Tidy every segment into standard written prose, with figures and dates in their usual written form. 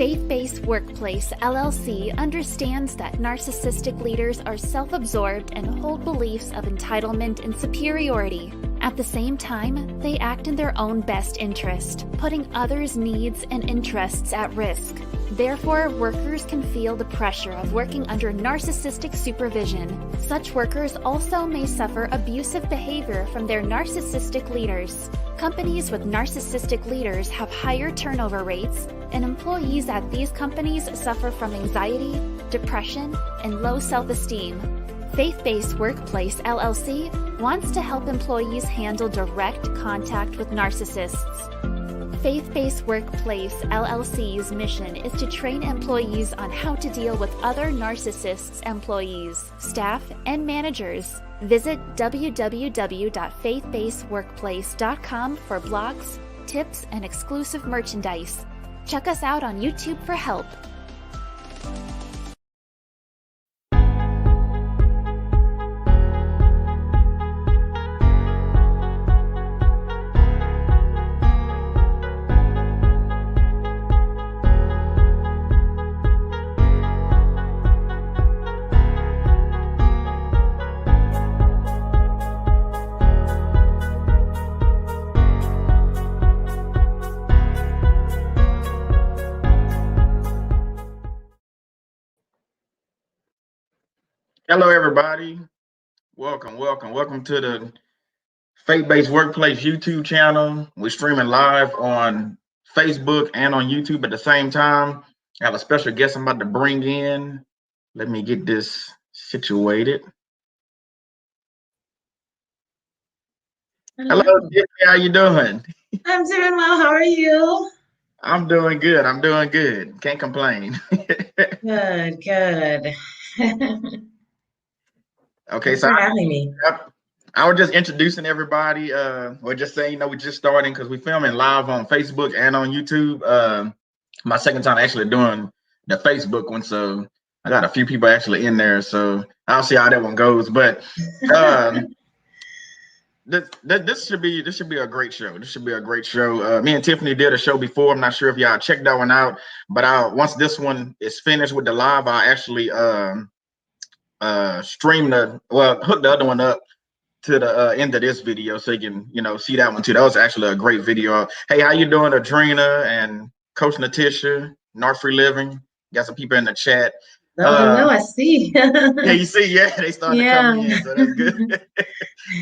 Faith-Based Workplace, LLC understands that narcissistic leaders are self-absorbed and hold beliefs of entitlement and superiority. At the same time, they act in their own best interest, putting others' needs and interests at risk. Therefore, workers can feel the pressure of working under narcissistic supervision. Such workers also may suffer abusive behavior from their narcissistic leaders. Companies with narcissistic leaders have higher turnover rates, and employees at these companies suffer from anxiety, depression, and low self-esteem. Faith-Based Workplace, LLC wants to help employees handle direct contact with narcissists. Faith-Based Workplace, LLC's mission is to train employees on how to deal with other narcissists' employees, staff, and managers. Visit www.faithbasedworkplace.com for blogs, tips, and exclusive merchandise. Check us out on YouTube for help. Hello, everybody. Welcome to the Faith-Based Workplace YouTube channel. We're streaming live on Facebook and on YouTube at the same time. I have a special guest I'm about to bring in. Let me get this situated. Hello, Tiffany. How you doing? I'm doing well. How are you? I'm doing good. Can't complain. Good. Okay, Thanks for having me. I was just introducing everybody. We're just saying, we're just starting because we're filming live on Facebook and on YouTube. My second time actually doing the Facebook one, so I got a few people actually in there. So I'll see how that one goes. But this should be a great show. Me and Tiffany did a show before. I'm not sure if y'all checked that one out, but once this one is finished with the live, I'll actually hook the other one up to the end of this video so you can see that one too. That was actually a great video. Hey, how you doing, Adrena and Coach Natisha, North Free Living? Got some people in the chat. Hello, I see. Yeah, you see, they starting to come in, so that's good.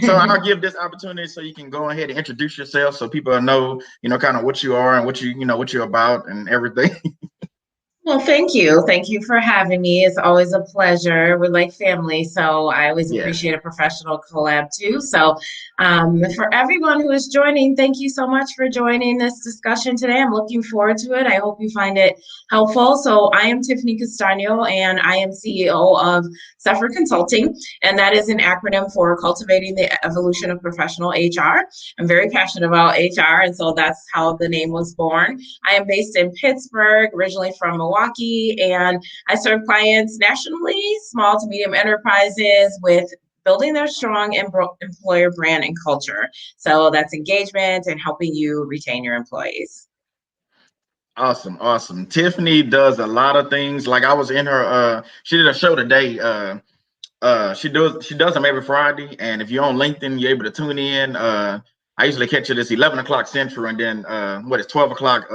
So I'll give this opportunity so you can go ahead and introduce yourself so people know, kind of what you are and what you're about and everything. Well, thank you. Thank you for having me. It's always a pleasure. We're like family, so I always appreciate a professional collab too. So for everyone who is joining, thank you so much for joining this discussion today. I'm looking forward to it. I hope you find it helpful. So I am Tiffany Castagno, and I am CEO of CEPHR Consulting, and that is an acronym for Cultivating the Evolution of Professional HR. I'm very passionate about HR, and so that's how the name was born. I am based in Pittsburgh, originally from Milwaukee, and I serve clients nationally, small to medium enterprises, with building their strong employer brand and culture. So that's engagement and helping you retain your employees. Awesome. Tiffany does a lot of things. Like I was in her, she did a show today. She does them every Friday, and if you're on LinkedIn, you're able to tune in. I usually catch it at 11 o'clock Central, and then it's 12 o'clock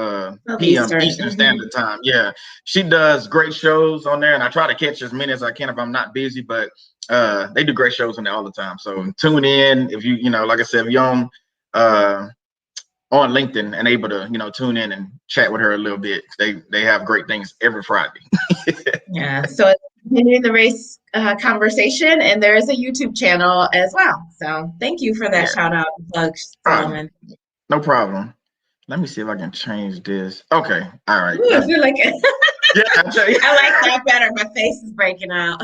p.m. Eastern Standard Time. Yeah, she does great shows on there, and I try to catch as many as I can if I'm not busy. But they do great shows on there all the time. So tune in if you like I said, if you're on LinkedIn and able to tune in and chat with her a little bit. They have great things every Friday. Yeah. So it's continuing the race conversation, and there is a YouTube channel as well. So thank you for that shout out, plug, Solomon. No problem. Let me see if I can change this. Okay. All right. Ooh, I feel like it. Yeah, I like that better. My face is breaking out.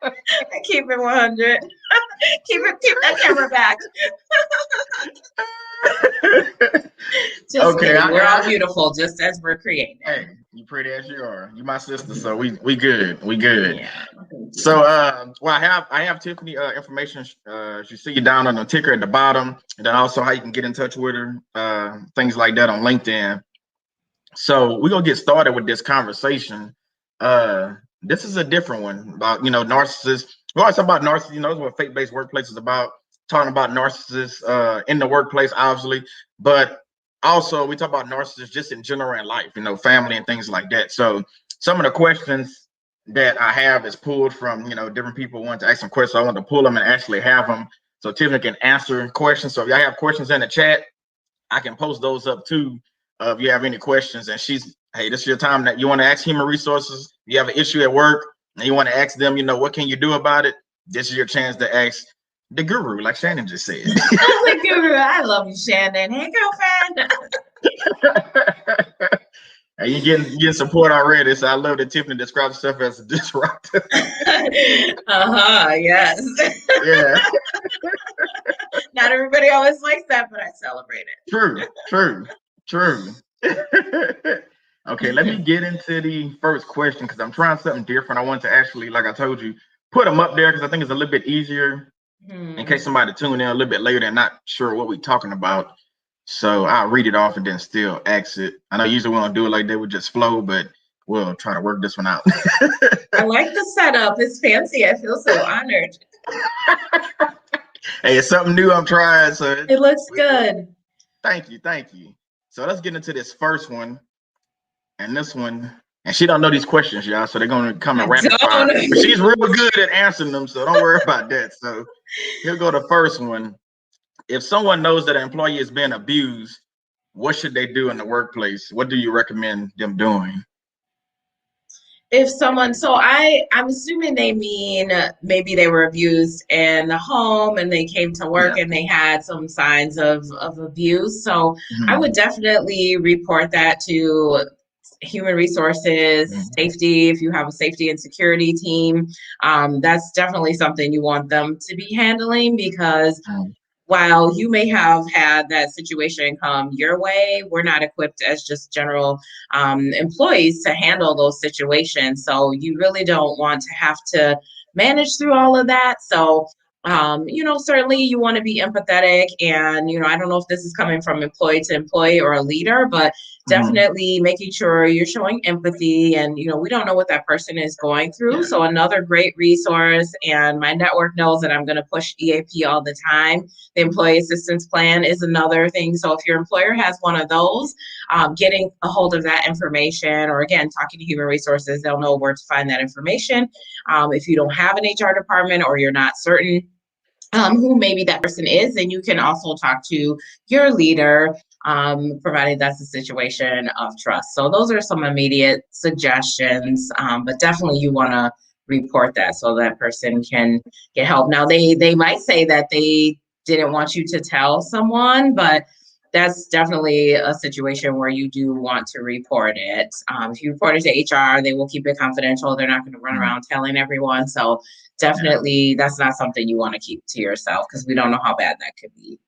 I keep it 100. keep that camera back. Okay, we're all beautiful, just as we're created. Hey, you pretty as you are. You my sister, so we good. Yeah. So I have Tiffany information. You see you down on the ticker at the bottom, and then also how you can get in touch with her, things like that on LinkedIn. So we're gonna get started with this conversation. This is a different one about, narcissists. We always talk about narcissists, that's what faith-based workplace is about, talking about narcissists in the workplace, obviously, but also we talk about narcissists just in general in life, family and things like that. So some of the questions that I have is pulled from, different people want to ask some questions. So I want to pull them and actually have them so Tiffany can answer questions. So if y'all have questions in the chat, I can post those up too. If you have any questions, and hey, this is your time that you want to ask human resources. You have an issue at work and you want to ask them, what can you do about it? This is your chance to ask the guru, like Shannon just said. The guru, I love you, Shannon. Hey, girlfriend. And you getting support already. So I love that Tiffany describes herself as a disruptor. Yes. Yeah. Not everybody always likes that, but I celebrate it. True. Okay, let me get into the first question because I'm trying something different. I want to actually, like I told you, put them up there because I think it's a little bit easier in case somebody tune in a little bit later and not sure what we're talking about. So I'll read it off and then still exit. I know usually we don't do it like that, we just flow, but we'll try to work this one out. I like the setup. It's fancy. I feel so honored. Hey, it's something new I'm trying. So it looks good. Thank you. So let's get into this first one. And this one, and she don't know these questions, y'all. So they're gonna come in rapid fire. But she's real good at answering them, so don't worry about that. So here go the first one. If someone knows that an employee is being abused, what should they do in the workplace? What do you recommend them doing? If someone, so I'm assuming they mean maybe they were abused in the home and they came to work and they had some signs of abuse. So I would definitely report that to human resources, safety. If you have a safety and security team, that's definitely something you want them to be handling because while you may have had that situation come your way, we're not equipped as just general employees to handle those situations. So you really don't want to have to manage through all of that. So, certainly you want to be empathetic and, I don't know if this is coming from employee to employee or a leader, but definitely making sure you're showing empathy and, we don't know what that person is going through. So another great resource, and my network knows that I'm going to push EAP all the time. The employee assistance plan is another thing. So if your employer has one of those, getting a hold of that information, or again, talking to human resources, they'll know where to find that information. If you don't have an HR department or you're not certain who maybe that person is, then you can also talk to your leader, provided that's a situation of trust. So those are some immediate suggestions, but definitely you want to report that so that person can get help. Now, they might say that they didn't want you to tell someone, but that's definitely a situation where you do want to report it. If you report it to HR, they will keep it confidential. They're not going to run around telling everyone. So definitely that's not something you want to keep to yourself because we don't know how bad that could be.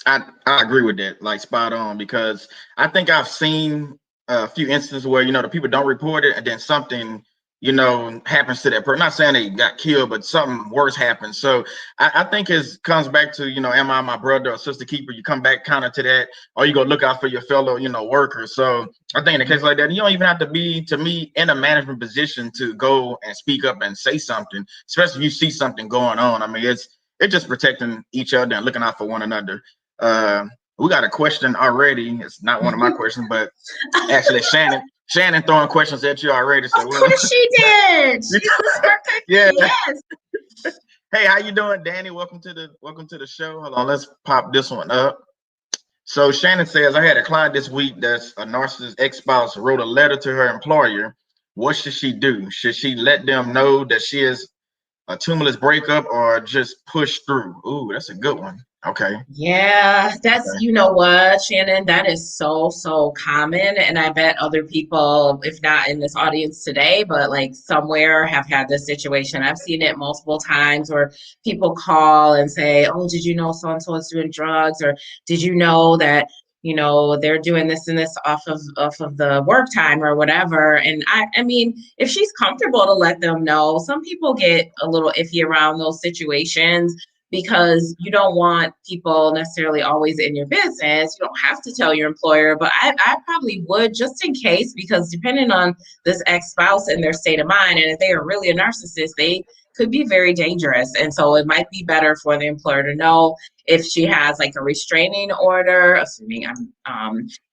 I agree with that, like spot on, because I think I've seen a few instances where, the people don't report it and then something, happens to that person. Not saying they got killed, but something worse happens. So I think it comes back to, am I my brother or sister keeper? You come back kind of to that, or you go look out for your fellow, workers. So I think in a case like that, you don't even have to be, to me, in a management position to go and speak up and say something, especially if you see something going on. I mean, it's just protecting each other and looking out for one another. We got a question already. It's not one of my questions, but actually Shannon throwing questions at you already. So of course she did. Yeah. Yes. Hey, how you doing, Danny? Welcome to the show. Hold on, let's pop this one up. So Shannon says, I had a client this week that's a narcissist ex-spouse wrote a letter to her employer. What should she do? Should she let them know that she is a tumultuous breakup or just push through? Ooh, that's a good one. Okay. Yeah, that's, you know what, Shannon, that is so common. And I bet other people, if not in this audience today, but like somewhere have had this situation. I've seen it multiple times where people call and say, oh, did you know so-and-so is doing drugs? Or did you know that, they're doing this and this off of the work time or whatever. And I mean, if she's comfortable to let them know, some people get a little iffy around those situations. because you don't want people necessarily always in your business. You don't have to tell your employer, but I probably would, just in case, because depending on this ex-spouse and their state of mind, and if they are really a narcissist, they could be very dangerous. And so it might be better for the employer to know if she has like a restraining order, assuming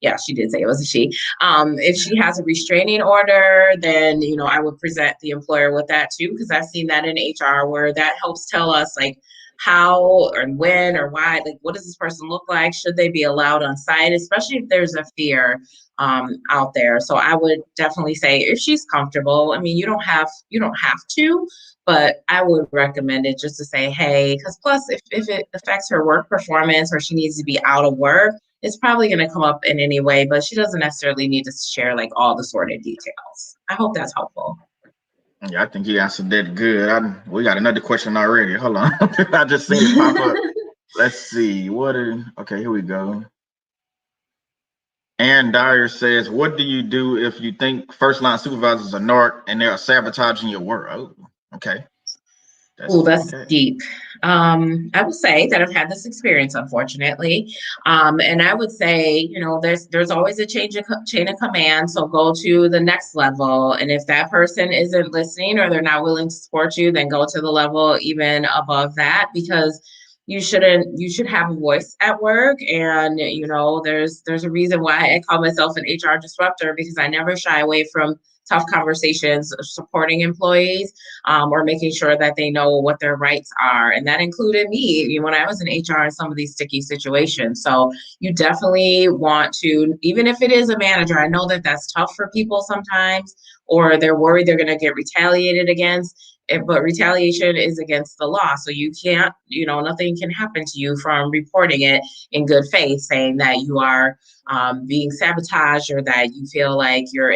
yeah, she did say it was a she. If she has a restraining order, then, you know, I would present the employer with that too, because I've seen that in HR where that helps tell us like how and when or why, like what does this person look like? Should they be allowed on site, especially if there's a fear out there. So I would definitely say if she's comfortable, I mean, you don't have to, but I would recommend it just to say, hey, because plus if it affects her work performance or she needs to be out of work, it's probably going to come up in any way, but she doesn't necessarily need to share like all the sordid details. I hope that's helpful. Yeah, I think you answered that good. We got another question already. Hold on. I just seen it pop up. Let's see. Okay, here we go. Ann Dyer says, what do you do if you think first line supervisors are narc and they are sabotaging your work? Oh, okay. That's deep. I would say that I've had this experience, unfortunately. And I would say, you know, there's always a chain of command. So go to the next level. And if that person isn't listening or they're not willing to support you, then go to the level even above that, because you should have a voice at work. And, you know, there's a reason why I call myself an HR disruptor, because I never shy away from tough conversations, supporting employees, or making sure that they know what their rights are. And that included me when I was in HR in some of these sticky situations. So you definitely want to, even if it is a manager, I know that that's tough for people sometimes, or they're worried they're going to get retaliated against. But retaliation is against the law. So you can't, you know, nothing can happen to you from reporting it in good faith, saying that you are being sabotaged or that you feel like you're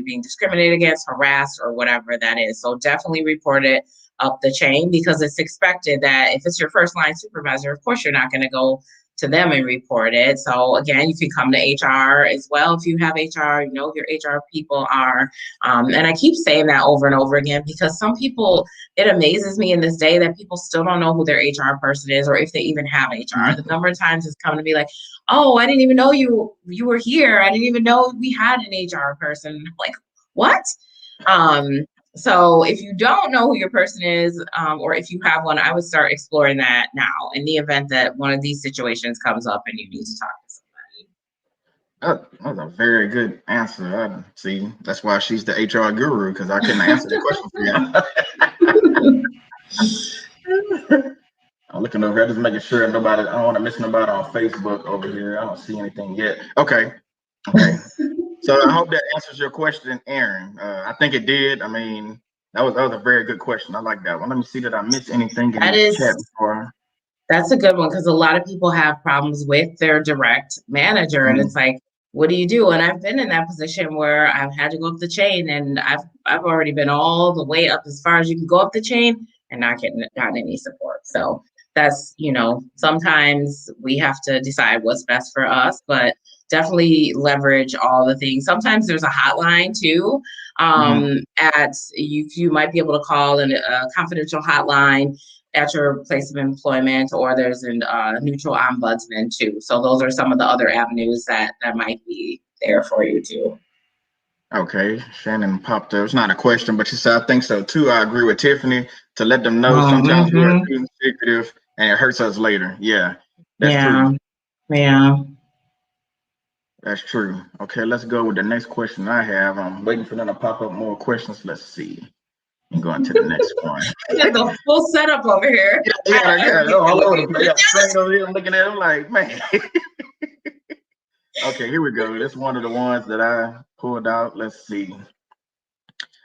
being discriminated against, harassed, or whatever that is. So definitely report it up the chain, because it's expected that if it's your first line supervisor, of course, you're not going to go to them and report it. So again, you can come to HR as well. If you have HR, you know, your HR people are, and I keep saying that over and over again, because some people, it amazes me in this day that people still don't know who their HR person is, or if they even have HR. The number of times it's come to me like, oh, I didn't even know you were here. I didn't even know we had an HR person. Like, what? So if you don't know who your person is, or if you have one, I would start exploring that now in the event that one of these situations comes up and you need to talk to somebody. That was a very good answer. See, that's why she's the HR guru, because I couldn't answer the question for you. I'm looking over here, just making sure I don't want to miss nobody on Facebook over here. I don't see anything yet. Okay. So I hope that answers your question, Aaron. I think it did. I mean, that was a very good question. I like that one. Let me see that I missed anything in the chat before. That's a good one, because a lot of people have problems with their direct manager, and it's like, what do you do? And I've been in that position where I've had to go up the chain, and I've already been all the way up as far as you can go up the chain and not gotten any support. So that's, you know, sometimes we have to decide what's best for us, but definitely leverage all the things. Sometimes there's a hotline too. You might be able to call a confidential hotline at your place of employment, or there's a neutral ombudsman too. So those are some of the other avenues that might be there for you too. Okay, Shannon popped up. It's not a question, but she said, I think so too. I agree with Tiffany, to let them know sometimes we're too secretive and it hurts us later. Yeah, that's true. Yeah. That's true. Okay, let's go with the next question I have. I'm waiting for them to pop up more questions. Let's see. I'm going to the next one. Got the full setup over here. Yeah, all over the place. I'm looking at them like, man. Okay, here we go. This is one of the ones that I pulled out. Let's see.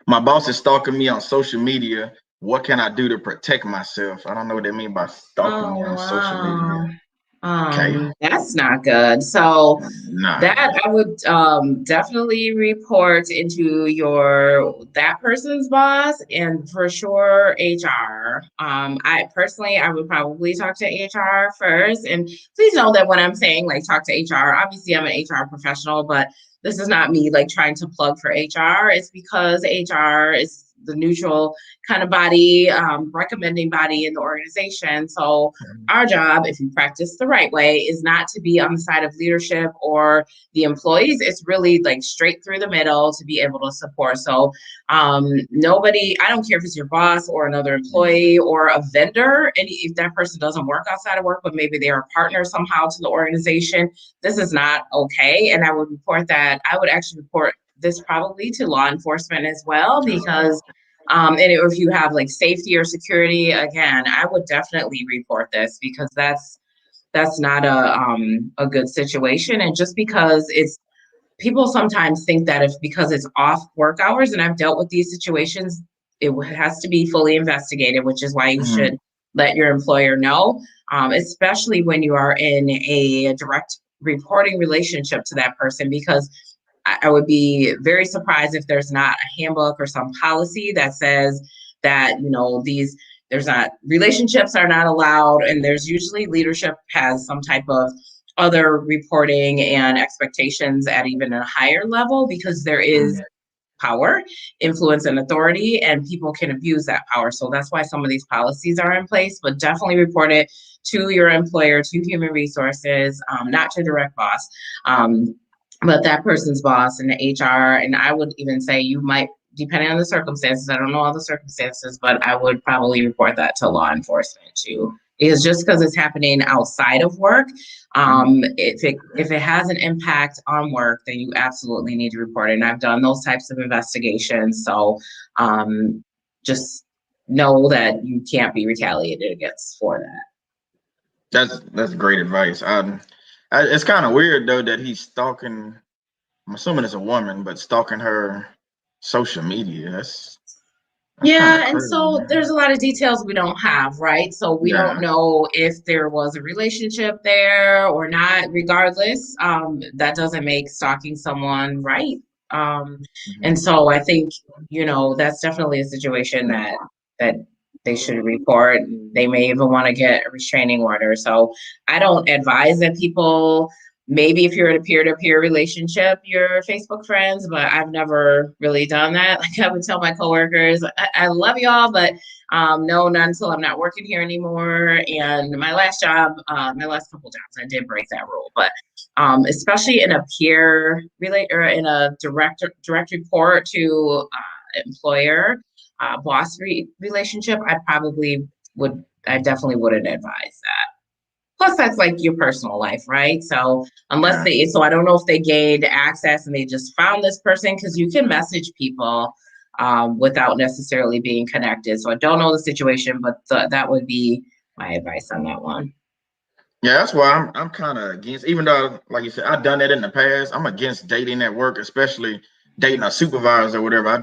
My boss is stalking me on social media. What can I do to protect myself? I don't know what they mean by stalking me on social media. Okay. That's not good. So that I would definitely report into that person's boss, and for sure HR. I would probably talk to HR first. And please know that when I'm saying like talk to HR, obviously I'm an HR professional, but this is not me like trying to plug for HR. It's because HR is the neutral kind of body, recommending body in the organization. So our job, if you practice the right way, is not to be on the side of leadership or the employees. It's really like straight through the middle to be able to support. So nobody, I don't care if it's your boss or another employee or a vendor, and if that person doesn't work outside of work, but maybe they are a partner somehow to the organization, this is not okay. And I would report that. I would actually report this probably to law enforcement as well, because if you have like safety or security, again, I would definitely report this, because that's not a good situation. And just because it's, people sometimes think that because it's off work hours, and I've dealt with these situations, it has to be fully investigated, which is why you should let your employer know, especially when you are in a direct reporting relationship to that person, because I would be very surprised if there's not a handbook or some policy that says that, there's not, relationships are not allowed. And there's usually leadership has some type of other reporting and expectations at even a higher level, because there is power, influence, and authority, and people can abuse that power. So that's why some of these policies are in place, but definitely report it to your employer, to human resources, not your direct boss. But that person's boss and the HR, and I would even say you might, depending on the circumstances, I don't know all the circumstances, but I would probably report that to law enforcement too. Because just because it's happening outside of work, if it has an impact on work, then you absolutely need to report it. And I've done those types of investigations. So just know that you can't be retaliated against for that. That's great advice. It's kind of weird though that he's stalking. I'm assuming it's a woman, but stalking her social media. That's yeah, and so there's a lot of details we don't have, right? So we don't know if there was a relationship there or not. Regardless, that doesn't make stalking someone right. And so I think, that's definitely a situation that they should report. They may even want to get a restraining order. So I don't advise that people, maybe if you're in a peer-to-peer relationship, you're Facebook friends, but I've never really done that. Like I would tell my coworkers, I love y'all, but no, not until I'm not working here anymore. And my last job, my last couple jobs, I did break that rule. But especially in a peer or in a direct report to employer, boss relationship, I definitely wouldn't advise that. Plus, that's like your personal life, right? So so I don't know if they gained access and they just found this person, because you can message people without necessarily being connected. So I don't know the situation, but that would be my advice on that one. Yeah, that's why I'm kind of against, even though, like you said, I've done that in the past. I'm against dating at work, especially dating a supervisor or whatever. I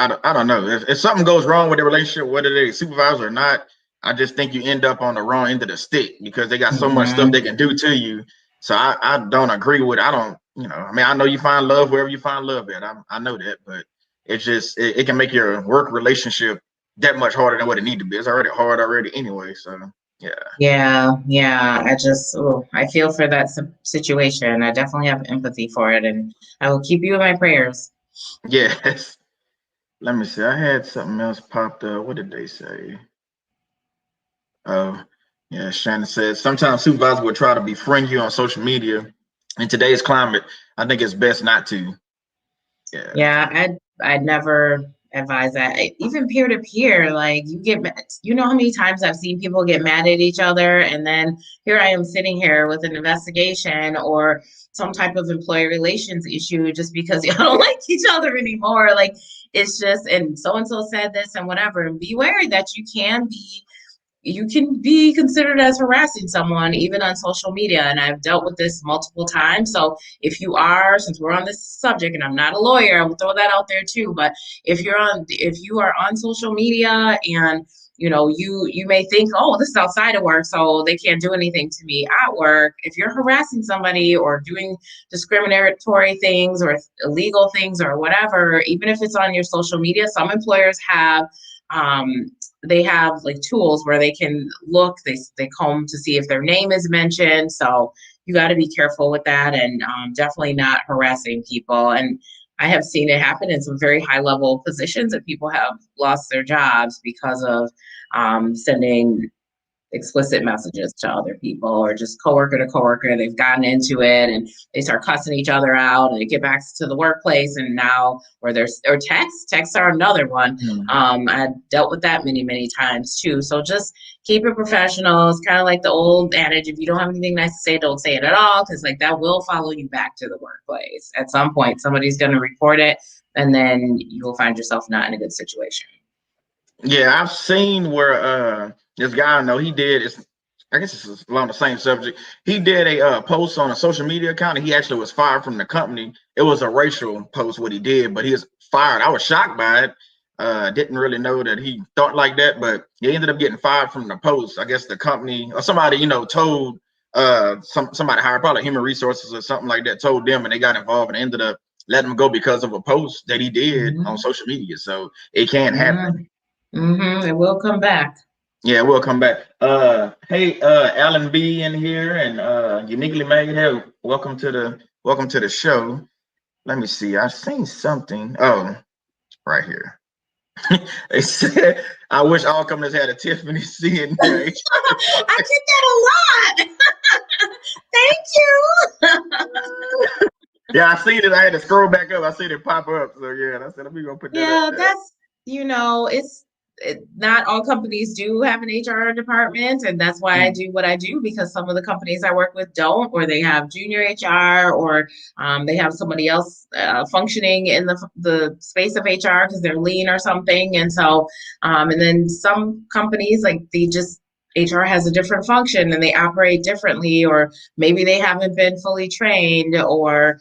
don't know. If something goes wrong with the relationship, whether they're supervisor or not, I just think you end up on the wrong end of the stick, because they got so much stuff they can do to you. So I don't agree with, I know you find love wherever you find love at. I know that, but it's just, it can make your work relationship that much harder than what it need to be. It's already hard anyway. So yeah. I feel for that situation. I definitely have empathy for it, and I will keep you in my prayers. Yes. Let me see. I had something else popped up. What did they say? Yeah, Shannon says sometimes supervisors will try to befriend you on social media. In today's climate, I think it's best not to. Yeah, I'd never advise that. Even peer to peer, like how many times I've seen people get mad at each other, and then here I am sitting here with an investigation or some type of employee relations issue just because y'all don't like each other anymore. Like it's just, and so said this and whatever. And beware that you can be considered as harassing someone even on social media. And I've dealt with this multiple times. So if you are, since we're on this subject, and I'm not a lawyer, I will throw that out there too. But if you are on social media and you may think, oh, this is outside of work, so they can't do anything to me at work. If you're harassing somebody or doing discriminatory things or illegal things or whatever, even if it's on your social media, some employers have they have like tools where they can look, they comb to see if their name is mentioned. So you got to be careful with that, and definitely not harassing people. And I have seen it happen in some very high level positions, and people have lost their jobs because of sending explicit messages to other people, or just coworker to coworker. They've gotten into it and they start cussing each other out, and they get back to the workplace, and now, or texts are another one. I dealt with that many times too. So just keep it professional. It's kind of like the old adage, if you don't have anything nice to say, don't say it at all, because like that will follow you back to the workplace. At some point, somebody's going to report it, and then you will find yourself not in a good situation. Yeah, I've seen where this guy I know, he did, I guess it's along the same subject. He did a post on a social media account, and he actually was fired from the company. It was a racial post what he did, but he was fired. I was shocked by it. Didn't really know that he thought like that, but he ended up getting fired from the post. I guess the company or somebody, you know, told somebody higher, probably human resources or something like that, told them, and they got involved and ended up letting him go because of a post that he did on social media. So it can happen. It will come back. Yeah, we'll come back. Hey, Alan B in here, and Uniquely Made. Hey, welcome to the show. Let me see. I've seen something. Oh, right here. They said, I wish all companies had a Tiffany CNA. I get that a lot. Thank you. Yeah, I seen it. I had to scroll back up. I seen it pop up. So yeah, I said, let me go put that up there. That's, not all companies do have an HR department, and that's why I do what I do, because some of the companies I work with don't, or they have junior HR, or they have somebody else functioning in the space of HR because they're lean or something. And so, and then some companies, like, HR has a different function and they operate differently, or maybe they haven't been fully trained, or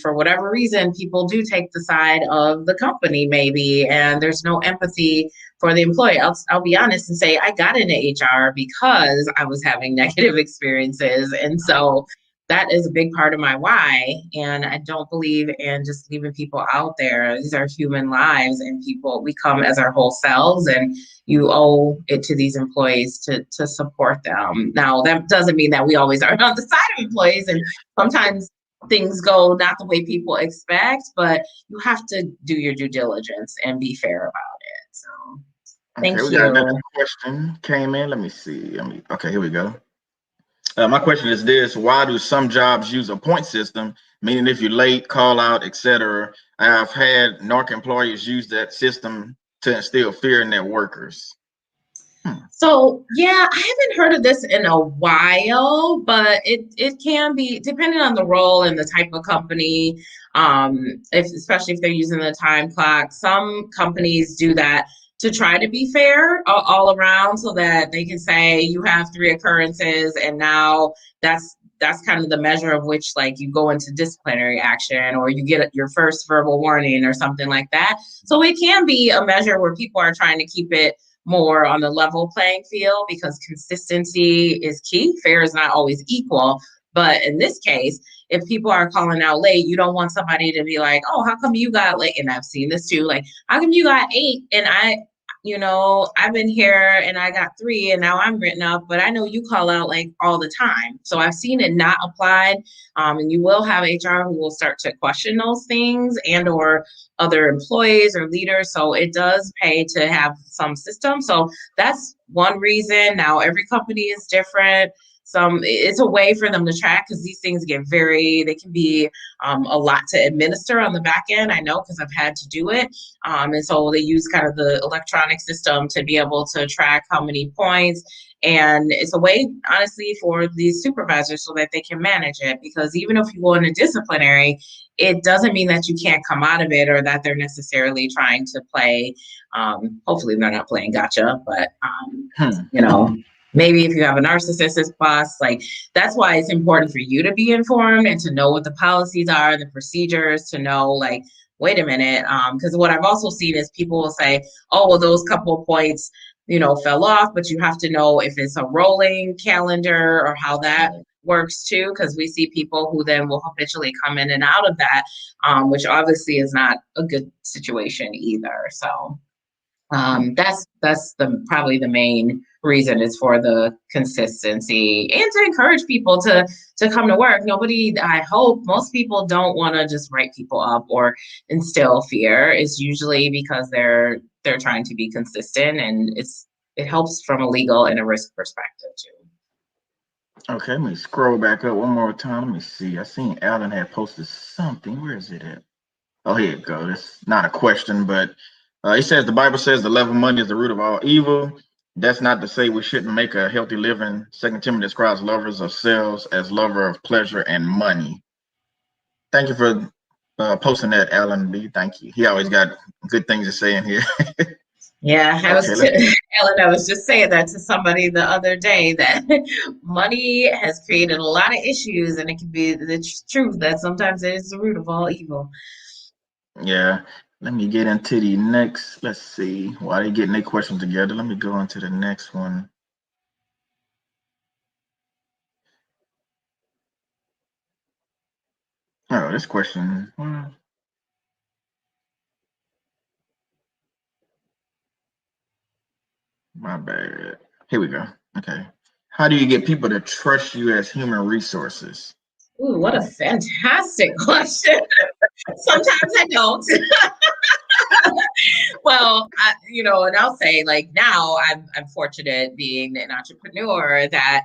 for whatever reason, people do take the side of the company maybe, and there's no empathy for the employee. I'll be honest and say I got into HR because I was having negative experiences. And so that is a big part of my why. And I don't believe in just leaving people out there. These are human lives, and we come as our whole selves, and you owe it to these employees to support them. Now, that doesn't mean that we always are on the side of employees, and sometimes things go not the way people expect, but you have to do your due diligence and be fair about it. So thank you. We got another question came in. Let me see. Okay, here we go. My question is this: why do some jobs use a point system, meaning if you're late, call out, etc.? I've had NARC employers use that system to instill fear in their workers. So yeah, I haven't heard of this in a while, but it can be, depending on the role and the type of company, especially if they're using the time clock. Some companies do that to try to be fair all around, so that they can say you have 3 occurrences, and now that's kind of the measure of which, like, you go into disciplinary action, or you get your first verbal warning or something like that. So it can be a measure where people are trying to keep it more on the level playing field, because consistency is key. Fair is not always equal. But in this case, if people are calling out late, you don't want somebody to be like, oh, how come you got late? And I've seen this too. Like, how come you got 8 and I've been here and I got 3 and now I'm written up, but I know you call out like all the time. So I've seen it not applied. And you will have HR who will start to question those things, and or other employees or leaders. So it does pay to have some system. So that's one reason. Now, every company is different. It's a way for them to track, because these things they can be a lot to administer on the back end. I know, because I've had to do it. And so they use kind of the electronic system to be able to track how many points. And it's a way, honestly, for these supervisors so that they can manage it. Because even if you go into disciplinary, it doesn't mean that you can't come out of it, or that they're necessarily trying to play. Hopefully they're not playing gotcha, but maybe if you have a narcissist boss, like, that's why it's important for you to be informed and to know what the policies are, the procedures, to know, like, wait a minute. Because what I've also seen is people will say, oh, well, those couple of points, fell off, but you have to know if it's a rolling calendar or how that works too, because we see people who then will habitually come in and out of that, which obviously is not a good situation either. So that's probably the main reason is for the consistency and to encourage people to come to work. I hope most people don't want to just write people up or instill fear. It's usually because they're trying to be consistent, and it helps from a legal and a risk perspective too. Okay, let me scroll back up one more time. Let me see. I seen Alan had posted something. Where is it at? Oh, here you go. That's not a question, but he says the Bible says the love of money is the root of all evil. That's not to say we shouldn't make a healthy living. 2 Timothy describes lovers of selves as lover of pleasure and money. Thank you for posting that, Alan B. Thank you. He always got good things to say in here. Yeah, Ellen, I was just saying that to somebody the other day, that money has created a lot of issues, and it can be the truth that sometimes it is the root of all evil. Yeah, let me get into the next. Let's see. While they getting their questions together, let me go into the next one. Oh, this question. My bad. Here we go. Okay. How do you get people to trust you as human resources? Ooh, what a fantastic question. Sometimes I don't. Well, and I'll say, like, now I'm fortunate being an entrepreneur that,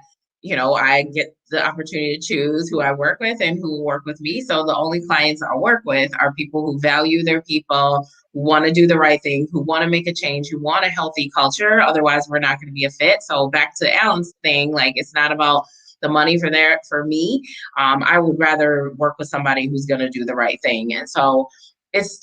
I get the opportunity to choose who I work with and who work with me. So the only clients I work with are people who value their people, who want to do the right thing, who want to make a change, who want a healthy culture. Otherwise, we're not going to be a fit. So back to Alan's thing, like, it's not about the money for me. I would rather work with somebody who's going to do the right thing. And so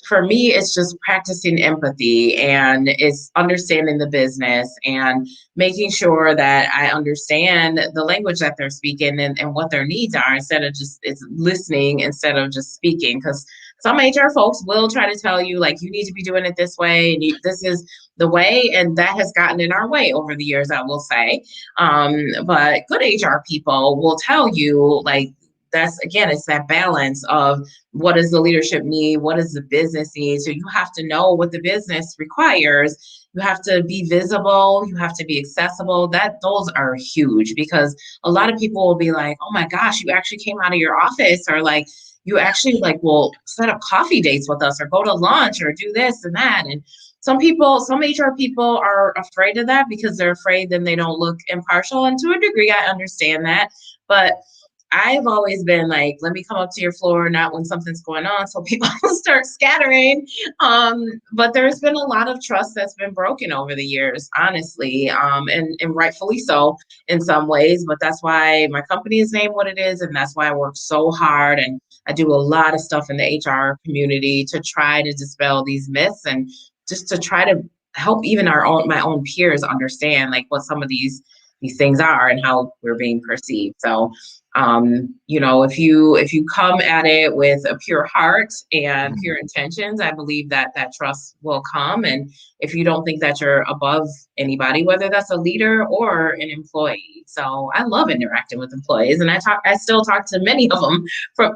for me, it's just practicing empathy, and it's understanding the business and making sure that I understand the language that they're speaking and what their needs are, instead of just listening instead of just speaking. Because some HR folks will try to tell you, like, you need to be doing it this way, and this is the way, and that has gotten in our way over the years, I will say. But good HR people will tell you, like, it's that balance of what does the leadership need? What does the business need? So you have to know what the business requires. You have to be visible. You have to be accessible. Those are huge, because a lot of people will be like, oh my gosh, you actually came out of your office, or like, you actually will set up coffee dates with us, or go to lunch, or do this and that. And some HR people are afraid of that, because they're afraid then they don't look impartial. And to a degree, I understand that. But I've always been like, let me come up to your floor, not when something's going on, so people start scattering. But there's been a lot of trust that's been broken over the years, honestly, and rightfully so in some ways. But that's why my company is named what it is, and that's why I work so hard, and I do a lot of stuff in the HR community to try to dispel these myths, and just to try to help even my own peers understand, like, what some of these things are and how we're being perceived. So if you come at it with a pure heart and pure intentions, I believe that trust will come. And if you don't think that you're above anybody, whether that's a leader or an employee. So I love interacting with employees, and I still talk to many of them.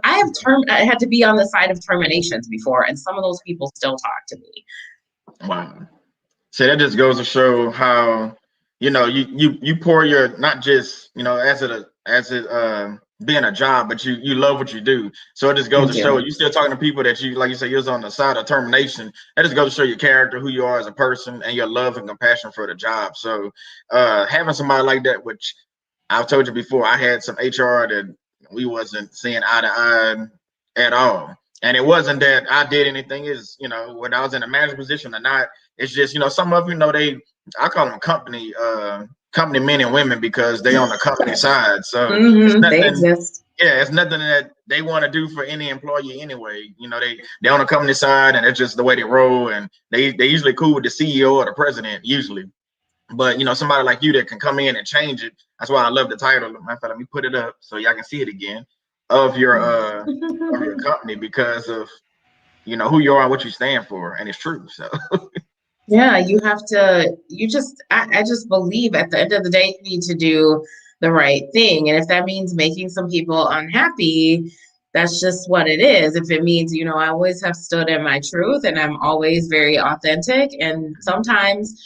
I had to be on the side of terminations before, and some of those people still talk to me. Wow. So that just goes to show how, you pour your, not just, as it being a job, but you love what you do. So it just goes to show you still talking to people that you, like you said, you're on the side of termination. That just goes to show your character, who you are as a person, and your love and compassion for the job. So having somebody like that, which I've told you before, I had some HR that we wasn't seeing eye to eye at all. And it wasn't that I did anything, is, when I was in a management position or not, it's just, some of I call them company men and women, because they on the company side. So it's nothing, they exist. Yeah, it's nothing that they want to do for any employee anyway. They on the company side, and it's just the way they roll, and they usually cool with the CEO or the president usually. But somebody like you that can come in and change it. That's why I love the title. Matter of fact, let me put it up so y'all can see it again, of your company, because of who you are and what you stand for, and it's true. So yeah, I just believe at the end of the day, you need to do the right thing. And if that means making some people unhappy, that's just what it is. If it means, I always have stood in my truth, and I'm always very authentic. And sometimes,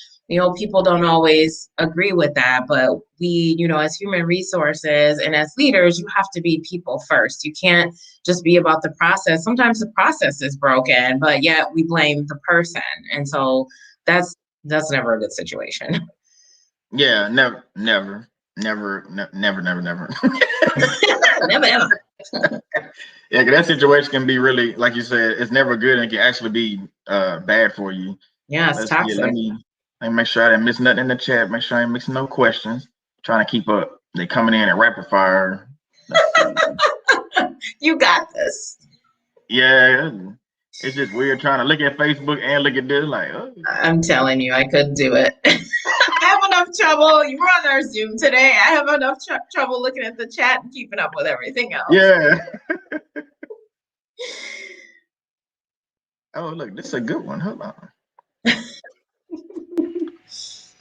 people don't always agree with that, but we, as human resources and as leaders, you have to be people first. You can't just be about the process. Sometimes the process is broken, but yet we blame the person. And so that's never a good situation. Yeah, never, never, never, never, never, never. Never, ever. Yeah, 'cause that situation can be really, like you said, it's never good and it can actually be bad for you. Yeah, it's toxic. Let me make sure I didn't miss nothing in the chat. Make sure I ain't missing no questions. Trying to keep up. They coming in at rapid fire. You got this. Yeah, it's just weird trying to look at Facebook and look at this. Like, oh. I'm telling you, I couldn't do it. I have enough trouble. You were on our Zoom today. I have enough trouble looking at the chat and keeping up with everything else. Yeah. Oh, look, this is a good one. Hold on.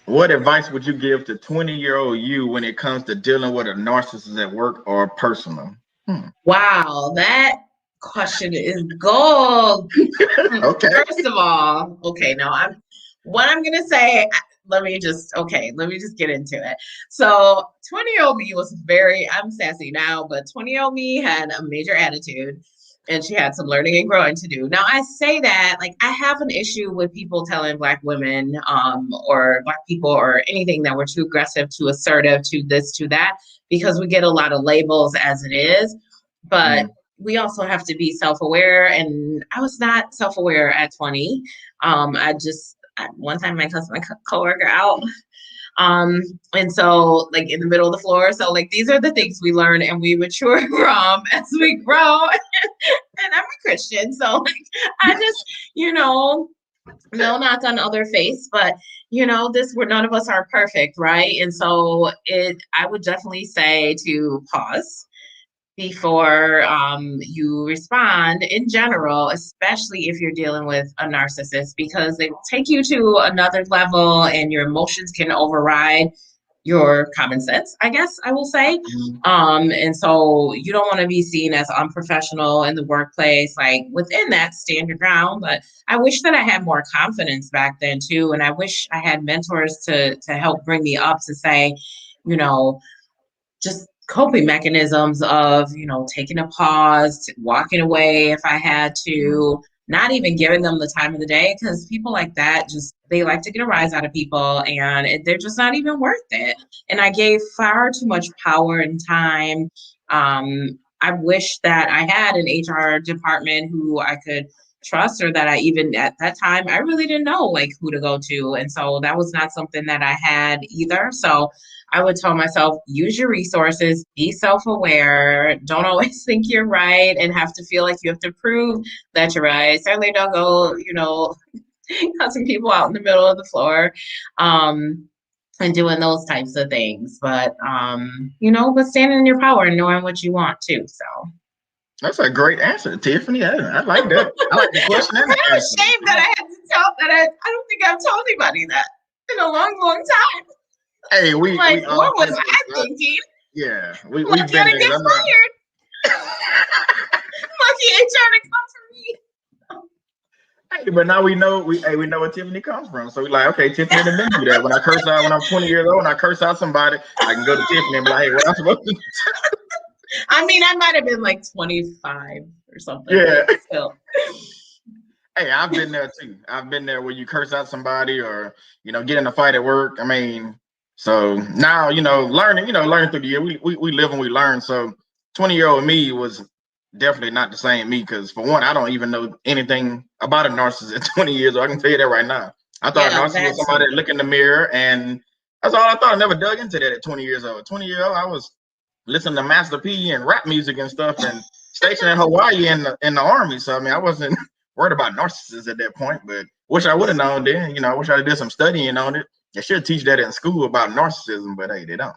What advice would you give to 20-year-old you when it comes to dealing with a narcissist at work or personal? Wow, that question is gold. Okay. First of all, what I'm gonna say. Let me just get into it. So 20-year-old me was I'm sassy now, but 20-year-old me had a major attitude and she had some learning and growing to do. Now I say that, like, I have an issue with people telling Black women or Black people or anything that we're too aggressive, too assertive, too this, too that, because we get a lot of labels as it is. But we also have to be self-aware, and I was not self-aware at 20. One time I cussed my coworker out. And so, like, in the middle of the floor. So, like, these are the things we learn and we mature from as we grow. And I'm a Christian, so, like, I just, no knock on other face, but none of us are perfect, right? And so I would definitely say to pause before you respond in general, especially if you're dealing with a narcissist, because they will take you to another level and your emotions can override your common sense, I guess I will say. And so you don't want to be seen as unprofessional in the workplace. Like, within that, stand your ground. But I wish that I had more confidence back then too. And I wish I had mentors to help bring me up to say, just coping mechanisms of, taking a pause, walking away if I had to, not even giving them the time of the day, because people like that they like to get a rise out of people and they're just not even worth it. And I gave far too much power and time. I wish that I had an HR department who I could trust, or that I even at that time, I really didn't know like who to go to. And so that was not something that I had either. So I would tell myself, use your resources, be self-aware, don't always think you're right and have to feel like you have to prove that you're right. Certainly don't go, cussing people out in the middle of the floor and doing those types of things. But, but standing in your power and knowing what you want too. So. That's a great answer, Tiffany. I like that. I like the question. I'm ashamed that I had to tell that. I don't think I've told anybody that in a long, long time. Hey, what was I thinking? Yeah, we've been there. Get fired. Lucky HR to come for me. Hey, but now we know we know where Tiffany comes from. So we're like, okay, Tiffany didn't do that. When I curse out, when I'm 20 years old, and I curse out somebody, I can go to Tiffany and be like, hey, what am I supposed to do? I mean, I might have been like 25 or something. Yeah. Still. Hey, I've been there too. I've been there where you curse out somebody or, get in a fight at work. I mean, so now, learning through the year, we live and we learn. So 20-year-old me was definitely not the same me, because for one, I don't even know anything about a narcissist at 20 years old. I can tell you that right now. I thought a narcissist was somebody that look in the mirror, and that's all I thought. I never dug into that at 20 years old. 20 years old, I was listening to Master P and rap music and stuff, and stationed in Hawaii in the Army. So I mean, I wasn't worried about narcissists at that point, but wish I would have known then. I wish I did some studying on it. They should teach that in school about narcissism, but hey, they don't.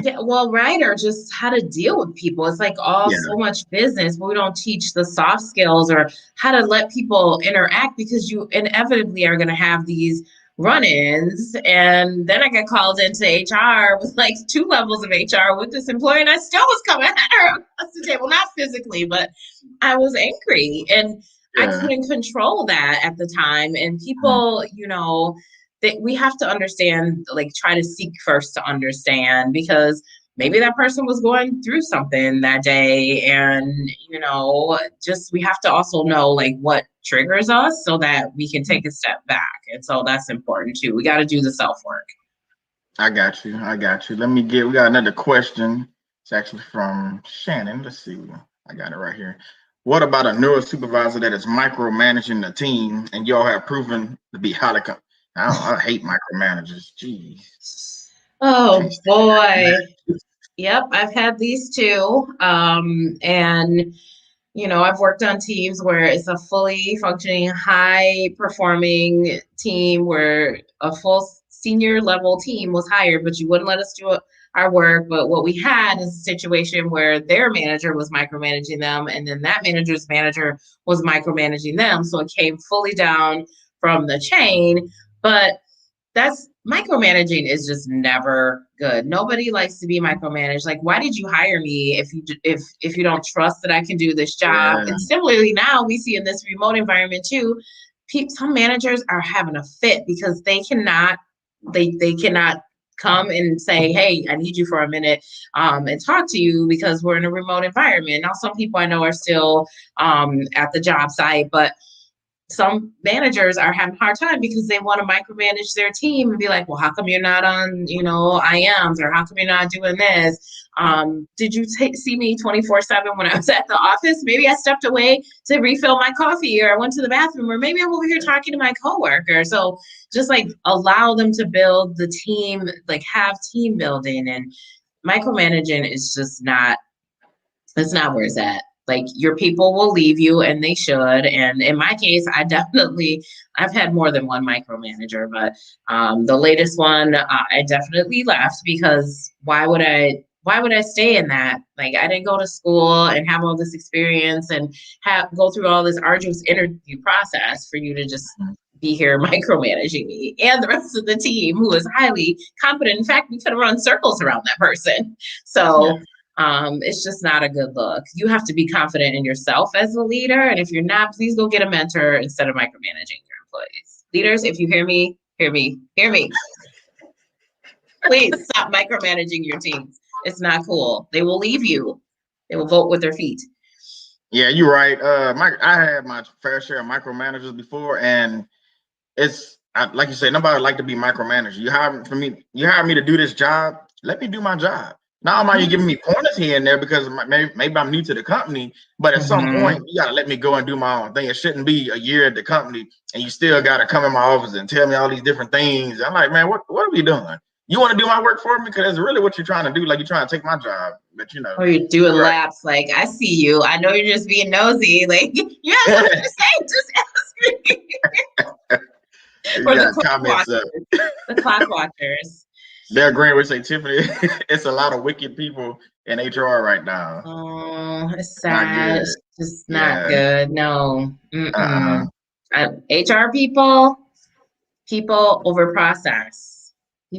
Yeah, well, right, or just how to deal with people. It's like so much business, but we don't teach the soft skills or how to let people interact, because you inevitably are going to have these run-ins. And then I got called into HR with like 2 levels of HR with this employee, and I still was coming at her across the table, not physically, but I was angry, and I couldn't control that at the time. And people, we have to understand, like try to seek first to understand, because maybe that person was going through something that day, and just we have to also know like what triggers us so that we can take a step back. And so that's important too. We got to do the self-work. I got you. We got another question. It's actually from Shannon. Let's see. I got it right here. What about a neuro supervisor that is micromanaging the team and y'all have proven to be highly I hate micromanagers. Jeez. Oh boy. Yep, I've had these too. And I've worked on teams where it's a fully functioning, high performing team where a full senior level team was hired, but you wouldn't let us do our work. But what we had is a situation where their manager was micromanaging them, and then that manager's manager was micromanaging them. So it came fully down from the chain. But that's micromanaging is just never good. Nobody likes to be micromanaged. Like, why did you hire me if you don't trust that I can do this job? Yeah. And similarly, now we see in this remote environment too, some managers are having a fit because they cannot come and say, hey, I need you for a minute and talk to you because we're in a remote environment. Now, some people I know are still at the job site, but some managers are having a hard time because they want to micromanage their team and be like, well, how come you're not on, IMs, or how come you're not doing this? Did you see me 24/7 when I was at the office? Maybe I stepped away to refill my coffee, or I went to the bathroom, or maybe I'm over here talking to my coworker. So just like allow them to build the team, like have team building, and micromanaging is just that's not where it's at. Like, your people will leave you, and they should. And in my case, I've had more than one micromanager, but the latest one, I definitely left, because why would I stay in that? Like, I didn't go to school and have all this experience and go through all this arduous interview process for you to just be here micromanaging me and the rest of the team who is highly competent. In fact, we could have run circles around that person. So it's just not a good look. You have to be confident in yourself as a leader. And if you're not, please go get a mentor instead of micromanaging your employees. Leaders, if you hear me, hear me. Please stop micromanaging your teams. It's not cool. They will leave you. They will vote with their feet. Yeah, you're right. I had my fair share of micromanagers before, and like you said, nobody would like to be micromanaged. You hire me to do this job. Let me do my job. Now, am you giving me pointers here and there because maybe I'm new to the company, but at some point you gotta let me go and do my own thing. It shouldn't be a year at the company and you still gotta come in my office and tell me all these different things. I'm like, man, what are we doing? You want to do my work for me? Because that's really what you're trying to do. Like, you're trying to take my job, but or you're doing laps. Like, I see you. I know you're just being nosy. Like, you have something to say. Just ask me. Or the clock watchers. They're agreeing with Tiffany. It's a lot of wicked people in HR right now. Oh, it's sad. It's just not good. No. HR people over process.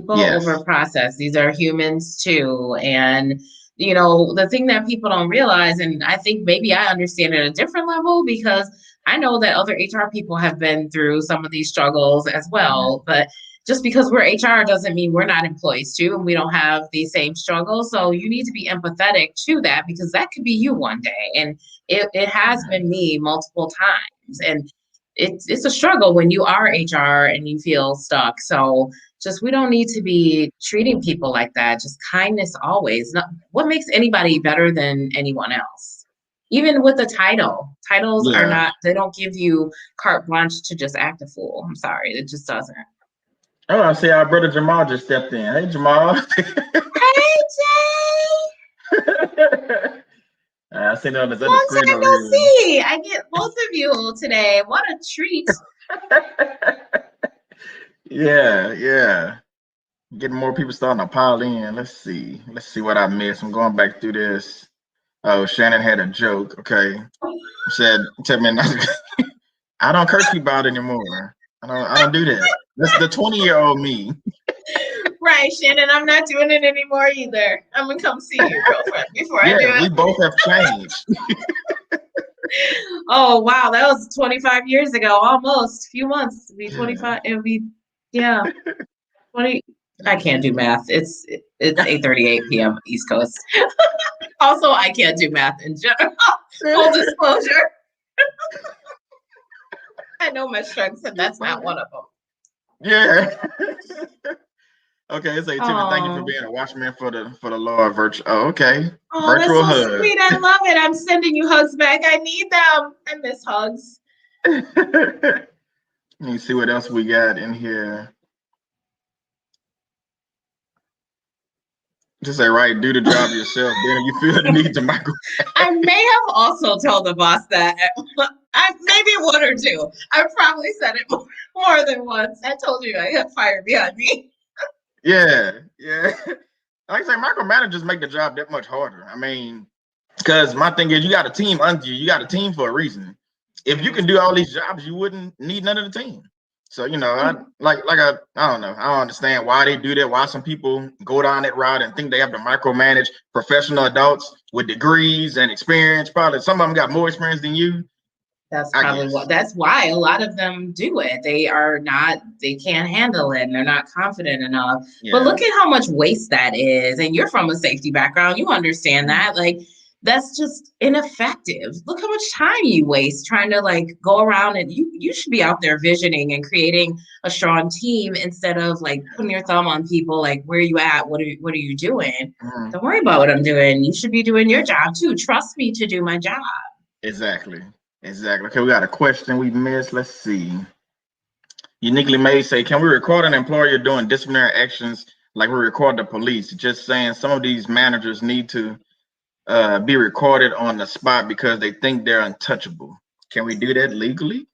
Over process. These are humans too. And the thing that people don't realize, and I think maybe I understand at a different level, because I know that other HR people have been through some of these struggles as well, but just because we're HR doesn't mean we're not employees too, and we don't have these same struggles. So you need to be empathetic to that, because that could be you one day. And it has been me multiple times. And it's a struggle when you are HR and you feel stuck. So we don't need to be treating people like that. Just kindness always. What makes anybody better than anyone else? Even with the titles are not, they don't give you carte blanche to just act a fool. I'm sorry, it just doesn't. Oh, I see our brother Jamal just stepped in. Hey, Jamal. Hey, Jay. I see it on this other screen over here. See. I get both of you today. What a treat. Yeah. Getting more people starting to pile in. Let's see what I missed. I'm going back through this. Oh, Shannon had a joke. Okay. Said, tell me, I don't curse people out anymore. I don't do that. That's the 20-year-old me. Right, Shannon. I'm not doing it anymore either. I'm gonna come see you, girlfriend, before I do it. We both have changed. Oh wow, that was 25 years ago, almost. A few months. It'll be 25. It'll be Yeah. I can't do math. It's 8:38 p.m. East Coast. Also, I can't do math in general. Full disclosure. I know my strengths, and that's not one of them. Yeah. Okay, it's like Tiffany, thank you for being a watchman for the Lord. Okay. Oh, Virtual that's so hug. sweet. I love it. I'm sending you hugs back. I need them. I miss hugs. Let me see what else we got in here. Just say, right, do the job yourself. Then if you feel the need to micro. I may have also told the boss that. Maybe one or two. I probably said it more than once. I told you I got fired behind me. Yeah. Like I say, micromanagers make the job that much harder. I mean, because my thing is, you got a team under you. You got a team for a reason. If you can do all these jobs, you wouldn't need none of the team. So, I don't know. I don't understand why they do that. Why some people go down that route and think they have to micromanage professional adults with degrees and experience. Probably some of them got more experience than you. That's probably that's why a lot of them do it. They can't handle it and they're not confident enough. Yeah. But look at how much waste that is. And you're from a safety background. You understand that. Like, that's just ineffective. Look how much time you waste trying to go around, and you should be out there visioning and creating a strong team instead of putting your thumb on people. Like, where are you at? What are you doing? Don't worry about what I'm doing. You should be doing your job too. Trust me to do my job. Exactly. Okay, we got a question we missed. Let's see. Uniquely Made say, can we record an employer doing disciplinary actions like we record the police? Just saying some of these managers need to be recorded on the spot because they think they're untouchable. Can we do that legally?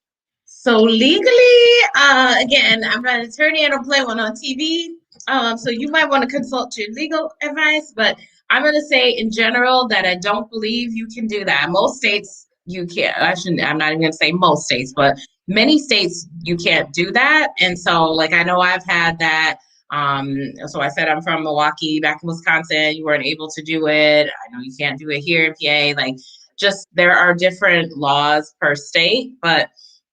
So legally, again, I'm not an attorney. I don't play one on TV. So you might want to consult your legal advice, but I'm going to say in general that I don't believe you can do that. Most states you can't. I'm not even going to say most states, but many states you can't do that. And so I know I've had that. So I said I'm from Milwaukee, back in Wisconsin. You weren't able to do it. I know you can't do it here in PA. Just there are different laws per state, but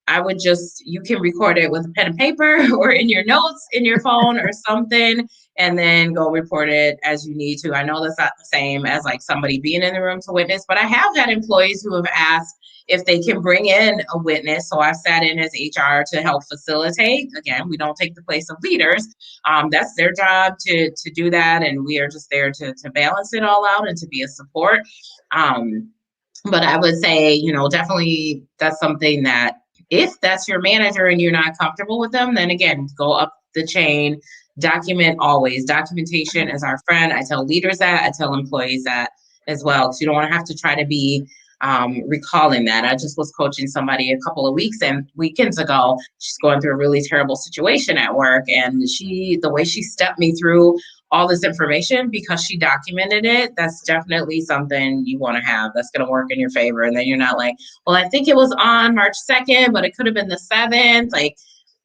I would you can record it with a pen and paper or in your notes in your phone or something, and then go report it as you need to. I know that's not the same as somebody being in the room to witness, but I have had employees who have asked if they can bring in a witness. So I've sat in as HR to help facilitate. Again, we don't take the place of leaders. That's their job to do that. And we are just there to balance it all out and to be a support. But I would say, definitely that's something that if that's your manager and you're not comfortable with them, then again, go up the chain, document always. Documentation is our friend. I tell leaders that, I tell employees that as well. Because you don't want to have to try to be recalling that. I just was coaching somebody a couple of weekends ago. She's going through a really terrible situation at work. And the way she stepped me through all this information because she documented it, that's definitely something you want to have that's going to work in your favor. And then you're not like, well, I think it was on March 2nd, but it could have been the 7th.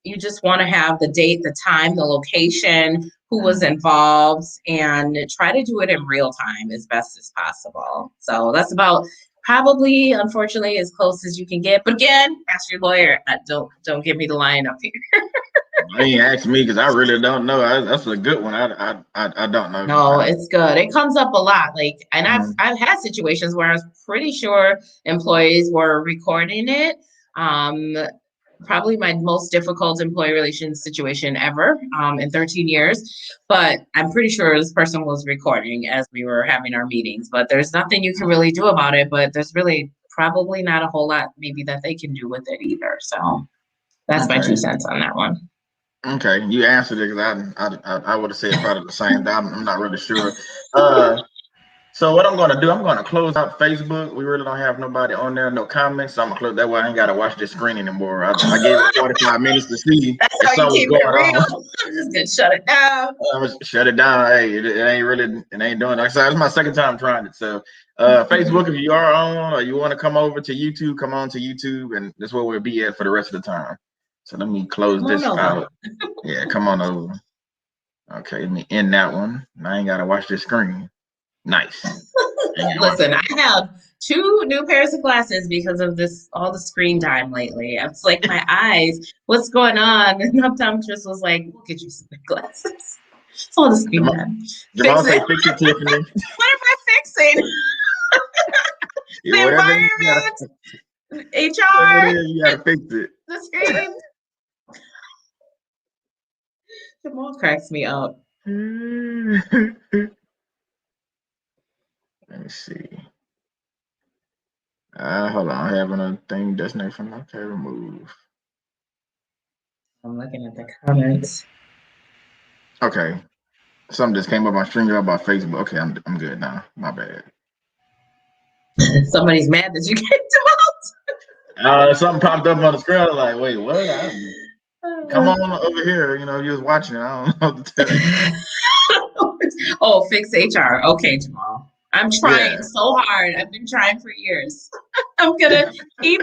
You just want to have the date, the time, the location, who was involved, and try to do it in real time as best as possible. So that's about probably, unfortunately, as close as you can get. But again, ask your lawyer. Don't give me the line up here. I ain't ask me because I really don't know. That's a good one. I don't know. No, it's good. It comes up a lot. And I've had situations where I was pretty sure employees were recording it. Probably my most difficult employee relations situation ever in 13 years. But I'm pretty sure this person was recording as we were having our meetings. But there's nothing you can really do about it. But there's really probably not a whole lot maybe that they can do with it either. So that's my 2 cents on that one. Okay, you answered it because I would have said probably the same thing. I'm not really sure. So what I'm gonna do, I'm gonna close out Facebook. We really don't have nobody on there, no comments. So I'm gonna close that way. I ain't gotta watch this screen anymore. I gave it 45 minutes to see if something was going on. I'm just gonna shut it down. Shut it down. Hey, it ain't doing it. So it's my second time trying it. So Facebook, if you are on or you want to come over to YouTube, come on to YouTube, and that's where we'll be at for the rest of the time. So let me close this out. Yeah, come on over. Okay, let me end that one. I ain't gotta watch this screen. Nice. Listen, I have 2 new pairs of glasses because of all the screen time lately. It's like my eyes, what's going on? And the optometrist was like, we'll get you some good glasses. It's all the screen time. Jamal say, fix it, Tiffany. What am I fixing? The environment, HR, you gotta fix it. the screen. Jamal cracks me up. Let me see. Hold on. I have another thing destination. Okay, remove. I'm looking at the comments. Okay. Something just came up on Stringer about Facebook. Okay, I'm good now. My bad. Somebody's mad that you kicked him out. Something popped up on the screen. I was like, wait, what? Come on over here. You know, you was watching it. I don't know what to tell you. Oh, fix HR. Okay, Jamal. I'm trying so hard. I've been trying for years. I'm gonna keep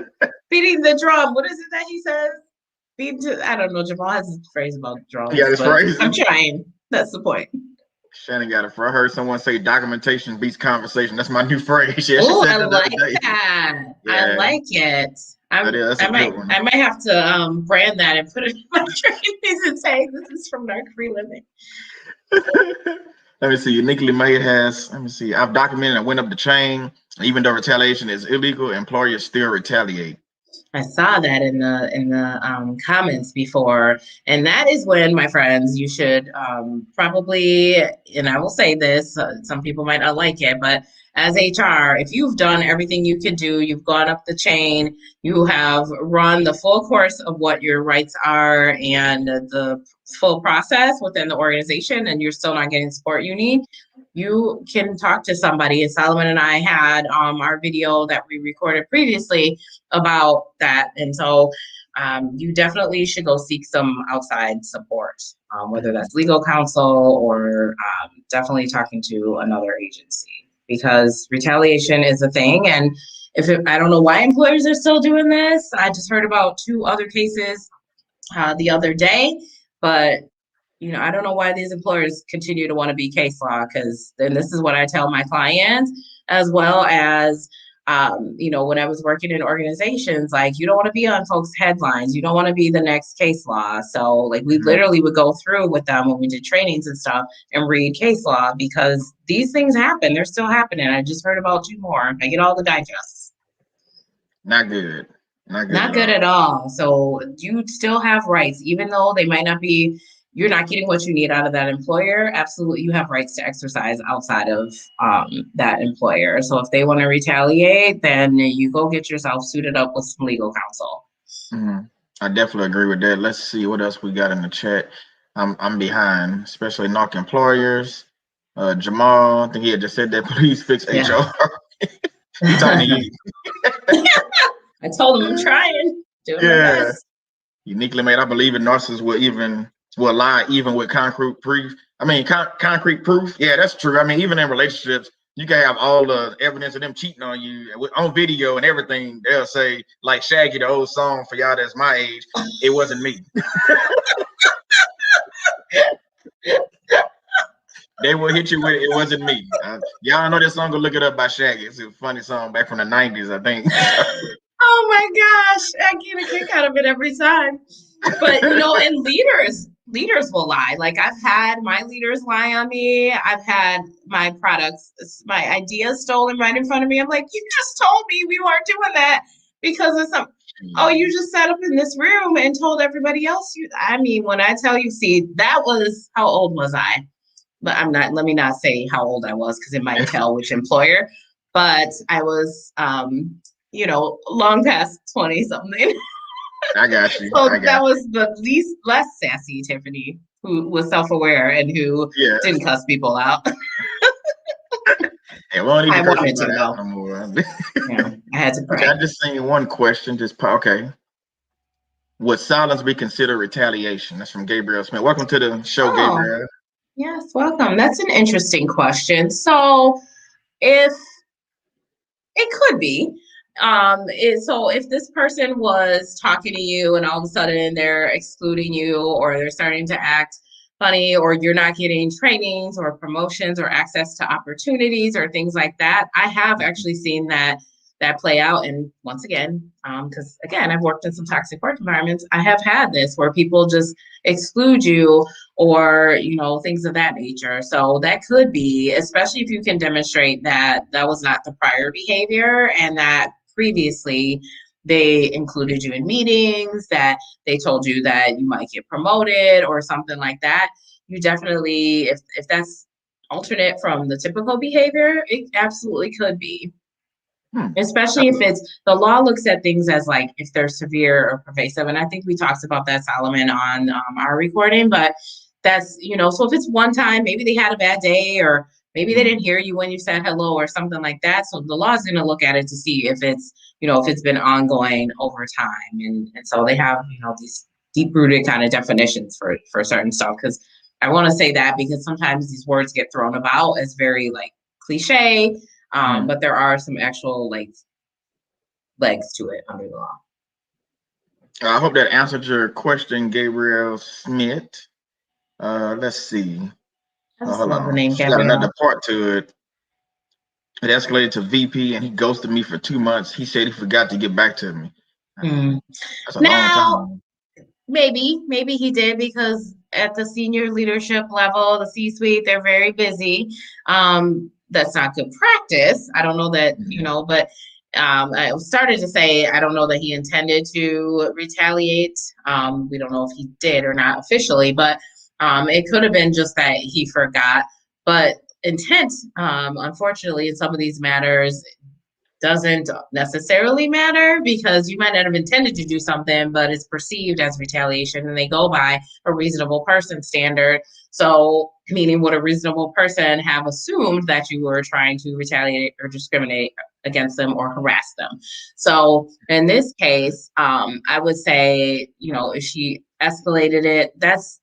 beating the drum. What is it that he says? I don't know. Jamal has his phrase about drums. Yeah, this phrase. I'm trying. That's the point. Shannon got it. I heard someone say documentation beats conversation. That's my new phrase. Yeah, oh, I like that. Yeah. I like it. I might have to brand that and put it in my trainings and say this is from Narc Free Living. Let me see. Uniquely Made has. Let me see. I've documented and went up the chain. Even though retaliation is illegal, employers still retaliate. I saw that in the comments before, and that is when, my friends, you should probably, and I will say this, some people might not like it, but as HR, if you've done everything you could do, you've gone up the chain, you have run the full course of what your rights are and the full process within the organization, and you're still not getting the support you need, you can talk to somebody. And Solomon and I had our video that we recorded previously about that. And so you definitely should go seek some outside support, whether that's legal counsel or definitely talking to another agency, because retaliation is a thing. And I don't know why employers are still doing this. I just heard about 2 other cases the other day, but I don't know why these employers continue to want to be case law, because then this is what I tell my clients, as well as, when I was working in organizations, like, you don't want to be on folks' headlines. You don't want to be the next case law. So like we literally would go through with them when we did trainings and stuff and read case law, because these things happen. They're still happening. I just heard about 2 more. I get all the digests. Not good. Not good at all. So you still have rights, even though they might not be, you're not getting what you need out of that employer. Absolutely, you have rights to exercise outside of that employer. So if they want to retaliate, then you go get yourself suited up with some legal counsel. Mm-hmm. I definitely agree with that. Let's see what else we got in the chat. I'm behind, especially knock employers. Jamal, I think he had just said that. Please fix HR. He's talking to you. I told him I'm trying. Doing my best. Uniquely Made. I believe in Narcissists will lie even with concrete proof. Concrete proof. Yeah, that's true. I mean, even in relationships, you can have all the evidence of them cheating on you on video and everything. They'll say, like Shaggy, the old song for y'all that's my age, it wasn't me. They will hit you with it wasn't me. Y'all know this song, go look it up by Shaggy. It's a funny song back from the 90s, I think. Oh my gosh, I get a kick out of it every time. But and leaders will lie. Like, I've had my leaders lie on me. I've had my products, my ideas stolen right in front of me. I'm like, you just told me we weren't doing that because of some. Oh, you just sat up in this room and told everybody else. When I tell you, see, that was, how old was I? But let me not say how old I was, because it might tell which employer. But I was, long past 20 something. I got you. So that was the less sassy Tiffany, who was self-aware and who didn't cuss people out. I wanted to go. No more. I had to pray. Okay, I just seen one question. Would silence be considered retaliation? That's from Gabriel Smith. Welcome to the show, Gabriel. Yes, welcome. That's an interesting question. So if it could be, so if this person was talking to you and all of a sudden they're excluding you, or they're starting to act funny, or you're not getting trainings or promotions or access to opportunities or things like that, I have actually seen that that play out. And once again, because again, I've worked in some toxic work environments, I have had this where people just exclude you or, things of that nature. So that could be, especially if you can demonstrate that that was not the prior behavior and that previously they included you in meetings, that they told you that you might get promoted or something like that. You definitely, if that's alternate from the typical behavior, it absolutely could be. Especially if the law looks at things as like if they're severe or pervasive. And I think we talked about that, Solomon, on our recording, but that's, so if it's one time, maybe they had a bad day or maybe they didn't hear you when you said hello or something like that. So the law is going to look at it to see if it's, if it's been ongoing over time. And so they have, these deep rooted kind of definitions for certain stuff. Because I want to say that because sometimes these words get thrown about as very like cliche. But there are some actual legs to it under the law. I hope that answered your question, Gabriel Smith. Let's see. I just love the name She Gabriel. got another part to it. It escalated to VP and he ghosted me for 2 months. He said he forgot to get back to me. That's a long time. Maybe he did because at the senior leadership level, the C-suite, they're very busy. That's not good practice. I don't know that, but I started to say, I don't know that he intended to retaliate. We don't know if he did or not officially, but it could have been just that he forgot. But intent, unfortunately, in some of these matters, doesn't necessarily matter because you might not have intended to do something, but it's perceived as retaliation and they go by a reasonable person standard. So meaning would a reasonable person have assumed that you were trying to retaliate or discriminate against them or harass them? So in this case, I would say, if she escalated it, that's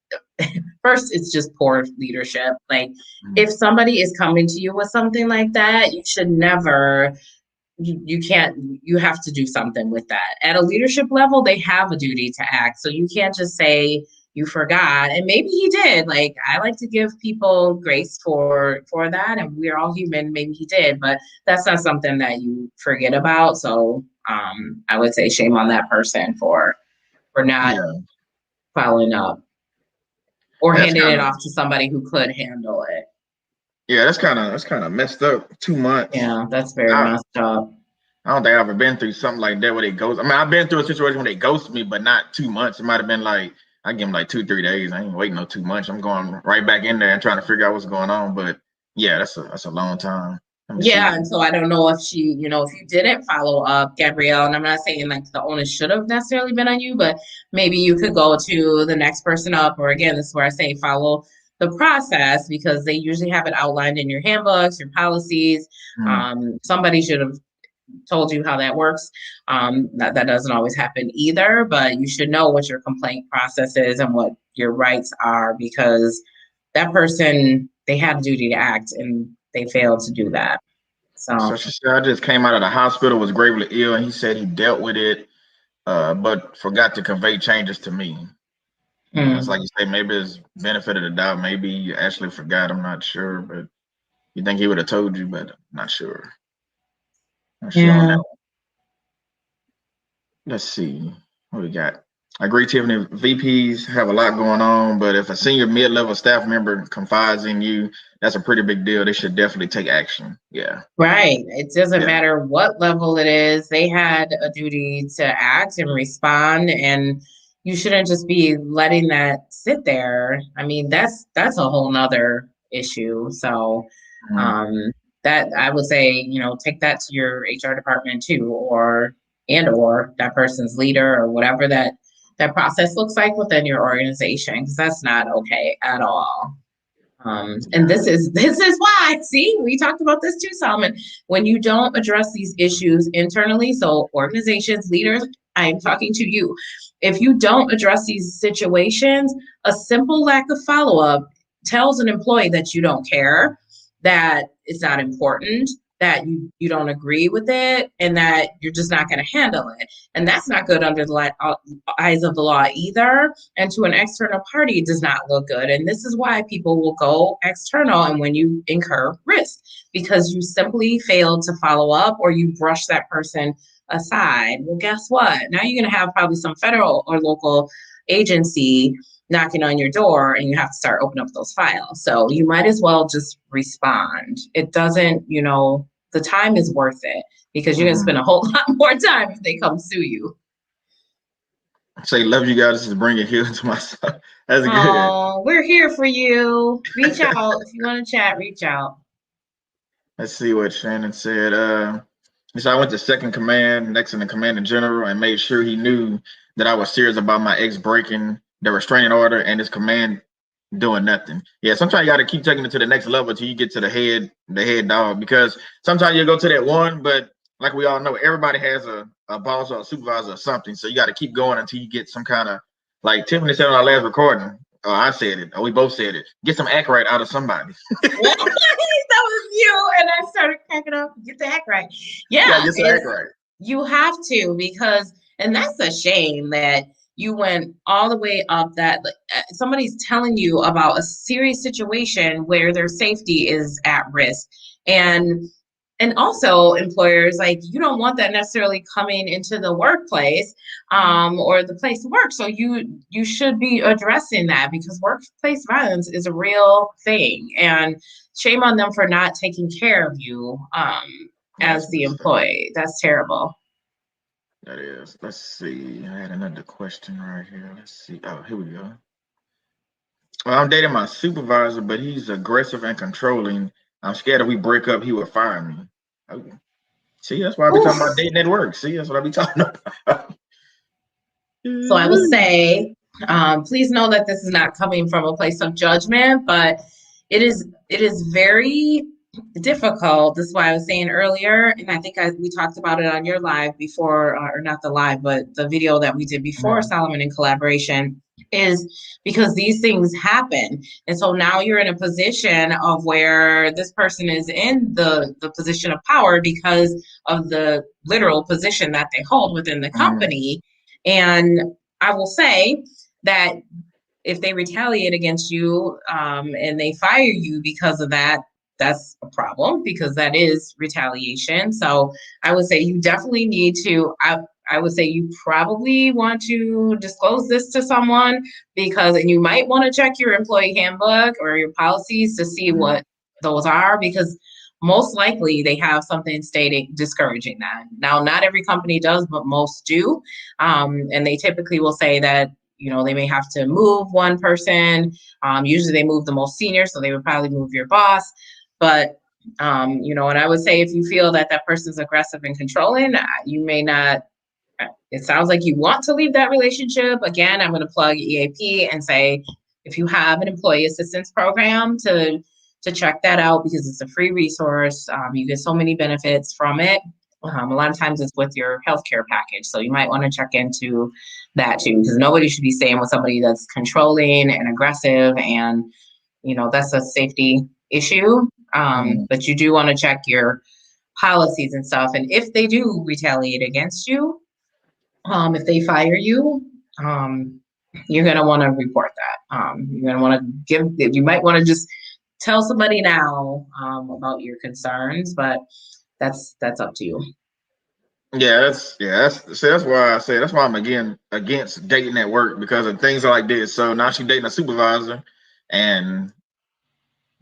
first, it's just poor leadership. Like if somebody is coming to you with something like that, you should never you have to do something with that. At a leadership level, they have a duty to act. So you can't just say you forgot. And maybe he did. Like I like to give people grace for that. And we're all human. Maybe he did, but that's not something that you forget about. So I would say shame on that person for not following up or handing it off to somebody who could handle it. Yeah, that's kind of messed up. 2 months. Yeah, that's very messed up. I don't think I've ever been through something like that where they ghost. I mean, I've been through a situation where they ghost me, but not 2 months. It might have been like I give them like 2-3 days. I ain't waiting no 2 months. I'm going right back in there and trying to figure out what's going on. But yeah, that's a long time. Yeah, and so I don't know if she, if you didn't follow up, Gabrielle, and I'm not saying like the onus should have necessarily been on you, but maybe you could go to the next person up, or again, this is where I say follow the process because they usually have it outlined in your handbooks, your policies. Somebody should have told you how that works. That doesn't always happen either, but you should know what your complaint process is and what your rights are because that person, they had a duty to act and they failed to do that. So she said, I just came out of the hospital, was gravely ill, and he said he dealt with it, but forgot to convey changes to me. It's like you say, maybe it's benefit of the doubt. Maybe you actually forgot. I'm not sure, but you think he would have told you, but I'm not sure. On that one. Let's see what we got. I agree, Tiffany. VPs have a lot going on, but if a senior mid-level staff member confides in you, that's a pretty big deal. They should definitely take action. Yeah. Right. It doesn't matter what level it is. They had a duty to act and respond, and you shouldn't just be letting that sit there. I mean, that's a whole nother issue. So that I would say, take that to your HR department too, or that person's leader or whatever that process looks like within your organization, because that's not okay at all. And this is why, see, we talked about this too, Solomon. When you don't address these issues internally, so organizations, leaders, I'm talking to you. If you don't address these situations, a simple lack of follow-up tells an employee that you don't care, that it's not important, that you don't agree with it and that you're just not going to handle it. And that's not good under the eyes of the law either. And to an external party, it does not look good. And this is why people will go external and when you incur risk, because you simply failed to follow up or you brush that person aside. Well, guess what? Now you're going to have probably some federal or local agency knocking on your door and you have to start opening up those files. So you might as well just respond. It doesn't, the time is worth it because you're going to spend a whole lot more time if they come sue you. Say, love you guys. This is bringing healing to myself. That's good. Oh, we're here for you. Reach out. If you want to chat, reach out. Let's see what Shannon said. So I went to second command, next in the commanding general, and made sure he knew that I was serious about my ex breaking the restraining order and his command doing nothing. Yeah, sometimes you got to keep taking it to the next level till you get to the head dog, because sometimes you go to that one, but like we all know, everybody has a boss or a supervisor or something. So you got to keep going until you get some kind of, like Tiffany said on our last recording, or I said it, or we both said it, get some act right out of somebody. That was you, and I started cracking up. Get the act right. Yeah, get some act right. You have to, because, and that's a shame that you went all the way up that somebody's telling you about a serious situation where their safety is at risk. And also employers, like, you don't want that necessarily coming into the workplace or the place of work. So you should be addressing that, because workplace violence is a real thing, and shame on them for not taking care of you as the employee. That's terrible. That is. Let's see. I had another question right here. Let's see. Oh, here we go. Well, I'm dating my supervisor, but he's aggressive and controlling. I'm scared if we break up, he would fire me. Okay. See, that's why I be talking about dating at work. See, that's what I be talking about. So I will say, please know that this is not coming from a place of judgment, but it is very difficult. This is why I was saying earlier, and I think we talked about it on your live before, or not the live, but the video that we did before Solomon in collaboration, is because these things happen. And so now you're in a position of where this person is in the position of power because of the literal position that they hold within the company. And I will say that if they retaliate against you and they fire you because of that, that's a problem, because that is retaliation. So I would say you definitely need to, I would say you probably want to disclose this to someone, and you might want to check your employee handbook or your policies to see what those are, because most likely they have something stating discouraging that. Now, not every company does, but most do. And they typically will say that, they may have to move one person. Usually they move the most senior, so they would probably move your boss. But, and I would say if you feel that person's aggressive and controlling, you may not, it sounds like you want to leave that relationship. Again, I'm going to plug EAP and say, if you have an employee assistance program, to check that out, because it's a free resource. You get so many benefits from it. A lot of times it's with your healthcare package. So you might want to check into that too, because nobody should be staying with somebody that's controlling and aggressive, and, that's a safety issue. But you do want to check your policies and stuff. And if they do retaliate against you, if they fire you, you're going to want to report that. You're going to want to you might want to just tell somebody now about your concerns, but that's up to you. That's why I say, that's why I'm against dating at work, because of things like this. So now she's dating a supervisor and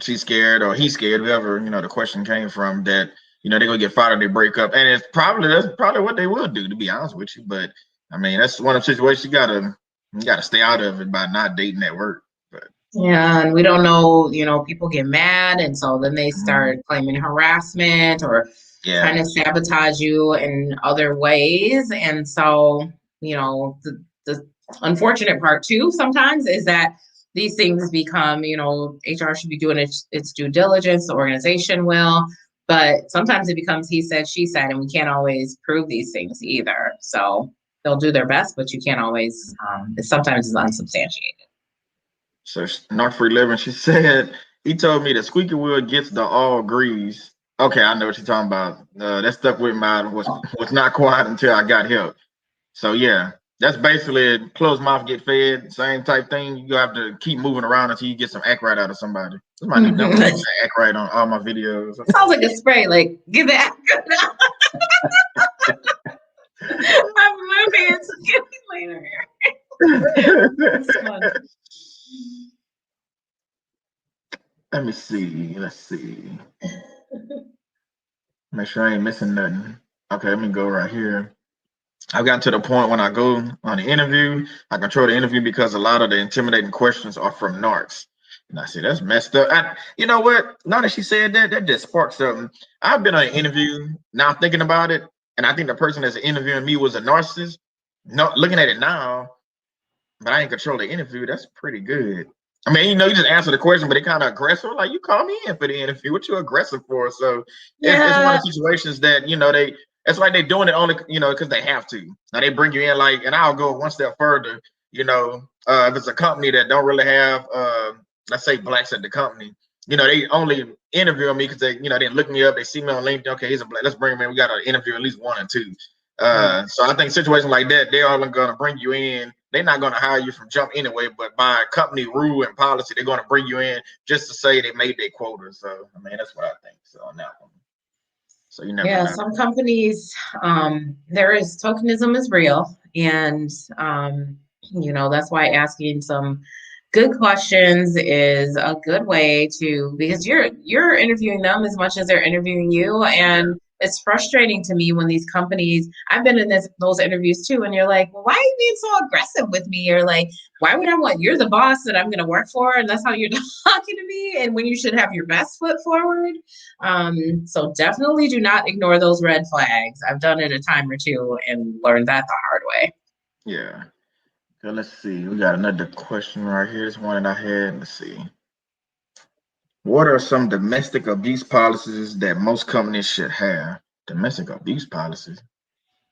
she's scared, or he's scared, whoever, the question came from, that, they're going to get fired or they break up. And that's probably what they will do, to be honest with you. But I mean, that's one of the situations you gotta stay out of it by not dating at work. But yeah, and we don't know, people get mad, and so then they start claiming harassment or trying to sabotage you in other ways. And so, the unfortunate part too sometimes is that these things become, HR should be doing its due diligence, the organization will, but sometimes it becomes he said, she said, and we can't always prove these things either. So they'll do their best, but you can't always, sometimes it's unsubstantiated. So Narc for 11, she said, he told me the squeaky wheel gets the all grease, Okay, I know what you're talking about. That stuck with me. Was not quiet until I got help. So yeah, that's basically closed mouth get fed. Same type thing. You have to keep moving around until you get some act right out of somebody. That's my new number. Act right on all my videos. Sounds like a spray. Like get that. I'm moving. Get me later. That's fun. Let me see. Let's see. Make sure I ain't missing nothing. Okay, let me go right here. I've gotten to the point when I go on the interview, I control the interview because a lot of the intimidating questions are from narcs. And I say, that's messed up. You know what? Now that she said that, that just sparked something. I've been on an interview, now thinking about it, and I think the person that's interviewing me was a narcissist. No, looking at it now, but I ain't control the interview. That's pretty good. I mean, you know, you just answer the question, but it kind of aggressive. Like, you call me in for the interview. What you aggressive for? So it's one of the situations that, you know, it's like they're doing it only, you know, because they have to. Now they bring you in like, and I'll go one step further, you know, if it's a company that don't really have, let's say blacks at the company, you know, they only interview me because they, you know, they look me up, they see me on LinkedIn. Okay, he's a black. Let's bring him in. We got to interview at least 1 or 2. So I think situations like that, they are going to bring you in. They're not going to hire you from jump anyway, but by company rule and policy, they're going to bring you in just to say they made their quota. So, I mean, that's what I think. So on that one. So you never know. Some companies, there is tokenism is real. And, you know, that's why asking some good questions is a good way to, because you're interviewing them as much as they're interviewing you. And it's frustrating to me when these companies, I've been in those interviews too, and you're like, well, why are you being so aggressive with me? Or like, why would I want, you're the boss that I'm going to work for, and that's how you're talking to me, and when you should have your best foot forward. So definitely do not ignore those red flags. I've done it a time or two and learned that the hard way. Yeah. So let's see. We got another question right here. This one that I had. Let's see. What are some domestic abuse policies that most companies should have? Domestic abuse policies.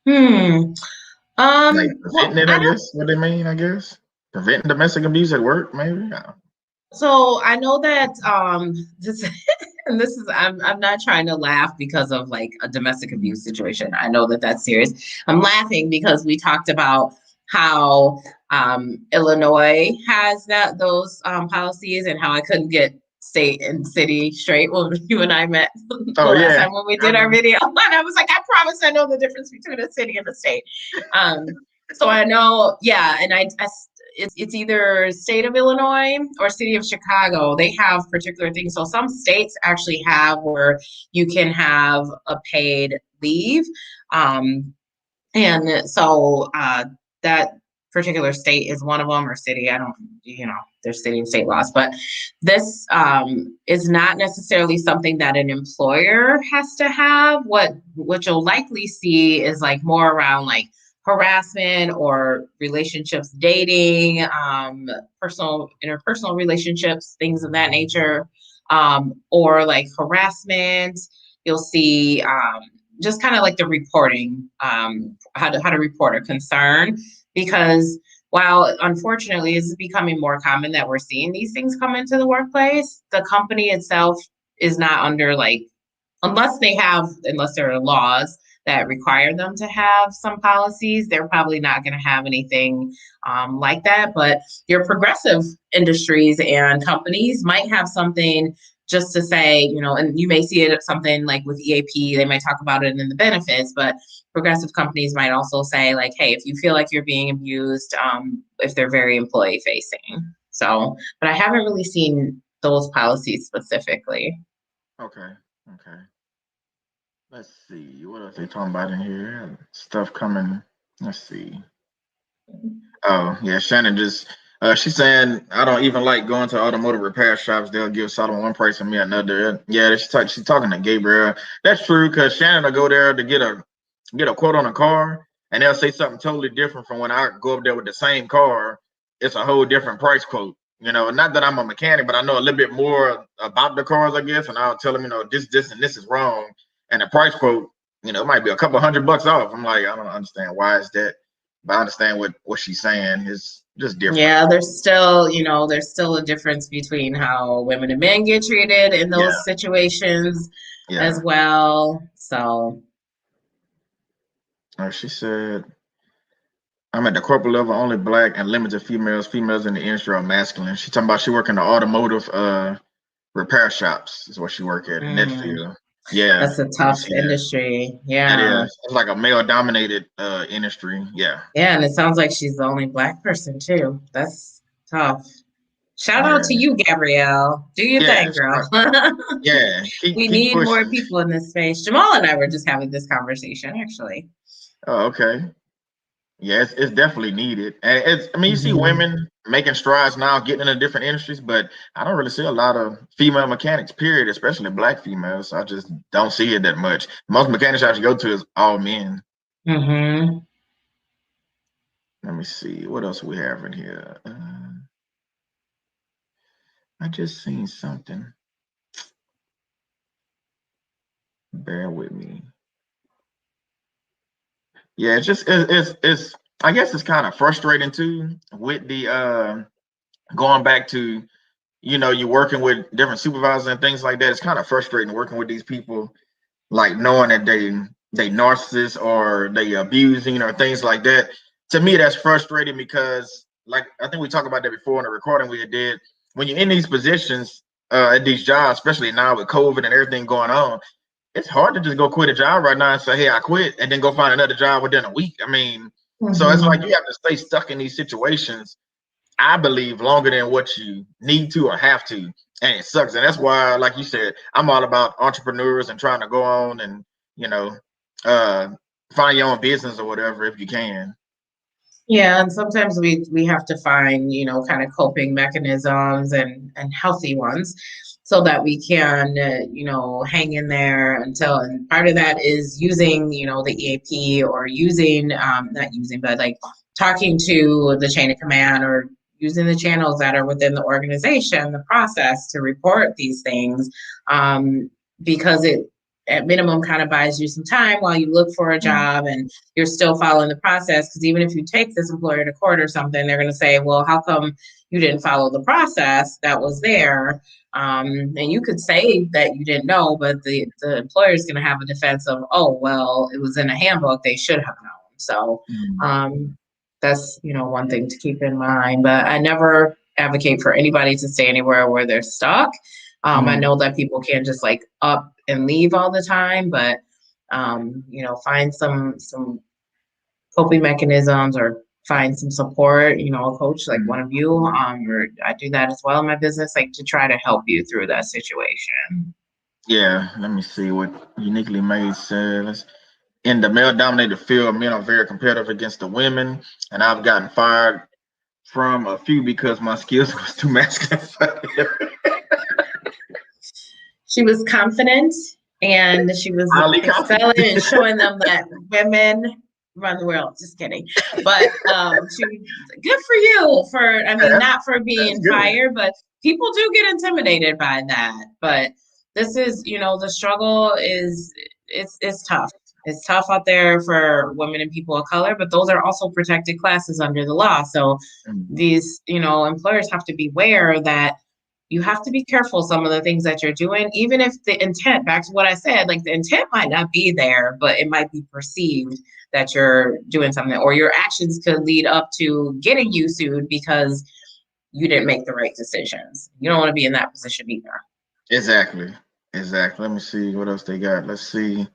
Like preventing it, I guess. What they mean, I guess. Preventing domestic abuse at work, maybe. So I know that this is I'm not trying to laugh because of like a domestic abuse situation. I know that that's serious. I'm laughing because we talked about how Illinois has those policies, and how I couldn't get state and city straight when you and I met last time when we did our video. And I was like, I promise I know the difference between a city and a state. So I know, and it's either state of Illinois or city of Chicago. They have particular things. So some states actually have where you can have a paid leave. And so that particular state is one of them, or city. I don't, there's city and state laws, but this is not necessarily something that an employer has to have. What you'll likely see is like more around like harassment or relationships, dating, interpersonal relationships, things of that nature, or like harassment. You'll see just kind of like the reporting, how to report a concern, because while unfortunately it's becoming more common that we're seeing these things come into the workplace, the company itself is not under unless there are laws that require them to have some policies, they're probably not going to have anything like that. But your progressive industries and companies might have something just to say, and you may see it something like with EAP, they might talk about it in the benefits, but progressive companies might also say like, hey, if you feel like you're being abused, if they're very employee facing. So, but I haven't really seen those policies specifically. Okay. Let's see. What else they talking about in here? Stuff coming. Let's see. Oh, yeah. Shannon just, she's saying, I don't even like going to automotive repair shops. They'll give Solomon one price and me another. Yeah, she's talking to Gabriel. That's true, because Shannon will go there to get a quote on a car, and they'll say something totally different from when I go up there with the same car. It's a whole different price quote. Not that I'm a mechanic, but I know a little bit more about the cars, I guess, and I'll tell them, this and this is wrong. And the price quote, it might be a couple $100 off. I'm like, I don't understand why is that, but I understand what she's saying is just different. Yeah, there's still a difference between how women and men get treated in those situations. as well. So. She said, I'm at the corporate level, only Black and limited females. Females in the industry are masculine. She's talking about she work in the automotive repair shops is what she work at in that field. Yeah. That's a tough industry. Yeah. It is. It's like a male-dominated industry. Yeah. Yeah, and it sounds like she's the only Black person too. That's tough. Shout out to you, Gabrielle. Do your thing, girl. We need pushing. More people in this space. Jamal and I were just having this conversation, actually. Oh, okay. Yeah, it's definitely needed. And I mean, you see women making strides now, getting into different industries, but I don't really see a lot of female mechanics, period, especially Black females. I just don't see it that much. Most mechanic shops you go to is all men. Let me see. What else we have in here? I just seen something. Bear with me. Yeah, it's just it's I guess it's kind of frustrating too with the going back to, you know, you're working with different supervisors and things like that. It's kind of frustrating working with these people, like knowing that they narcissists or they abusing or things like that. To me, that's frustrating because, like, I think we talked about that before in the recording we did. When you're in these positions at these jobs, especially now with COVID and everything going on, it's hard to just go quit a job right now and say, hey, I quit, and then go find another job within a week. I mean, so it's like you have to stay stuck in these situations, I believe, longer than what you need to or have to. And it sucks. And that's why, like you said, I'm all about entrepreneurs and trying to go on and, you know, find your own business or whatever if you can. Yeah, and sometimes we have to find, you know, kind of coping mechanisms and healthy ones so that we can, you know, hang in there until, and part of that is using, you know, the EAP or using, not using, but like talking to the chain of command or using the channels that are within the organization, the process to report these things, because it, at minimum, kind of buys you some time while you look for a job and you're still following the process. Because even if you take this employer to court or something, they're going to say, well, how come you didn't follow the process that was there? And you could say that you didn't know, but the employer is going to have a defense of, oh, well, it was in a handbook, they should have known. So that's, you know, one thing to keep in mind. But I never advocate for anybody to stay anywhere where they're stuck. I know that people can't just like up and leave all the time, but you know, find some coping mechanisms or find some support, you know, a coach like one of you, or I do that as well in my business, like to try to help you through that situation. Yeah, let me see what Uniquely Made says. In the male-dominated field, men are very competitive against the women, and I've gotten fired from a few because my skills was too masculine. She was confident and she was excelling and showing them that women run the world. Just kidding. But good for you for, I mean, not for being fired, but people do get intimidated by that. But this is, you know, the struggle is, it's tough. It's tough out there for women and people of color, but those are also protected classes under the law. So these, you know, employers have to be aware that you have to be careful some of the things that you're doing, even if the intent, back to what I said, like the intent might not be there, but it might be perceived that you're doing something, or your actions could lead up to getting you sued because you didn't make the right decisions. You don't want to be in that position either. Exactly. Let me see what else they got. Let's see.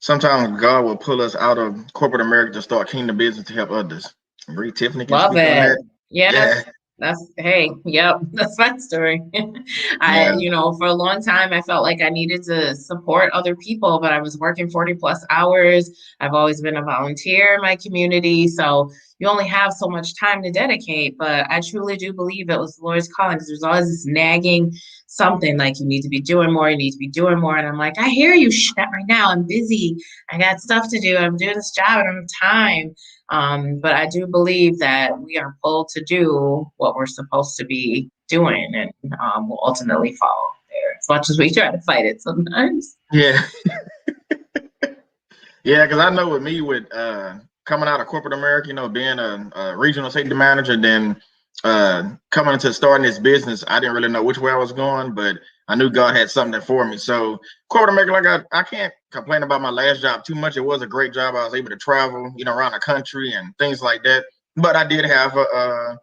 Sometimes God will pull us out of corporate America to start kingdom business to help others. Read Tiffany can Love speak it. on that. Yes. Yeah. That's, hey, yep, that's my story. You know, for a long time, I felt like I needed to support other people, but I was working 40 plus hours. I've always been a volunteer in my community. So you only have so much time to dedicate, but I truly do believe it was the Lord's calling, because there's always this nagging something like you need to be doing more, you need to be doing more. And I'm like, I hear you right now. I'm busy. I got stuff to do. I'm doing this job. I don't have time. But I do believe that we are pulled to do what we're supposed to be doing, and we'll ultimately follow there, as much as we try to fight it sometimes. Yeah. Yeah, because I know with me, with coming out of corporate America, you know, being a regional safety manager, then coming into starting this business, I didn't really know which way I was going, but I knew God had something for me. So corporate America, like I can't complain about my last job too much. It was a great job. I was able to travel, around the country and things like that. But I did have a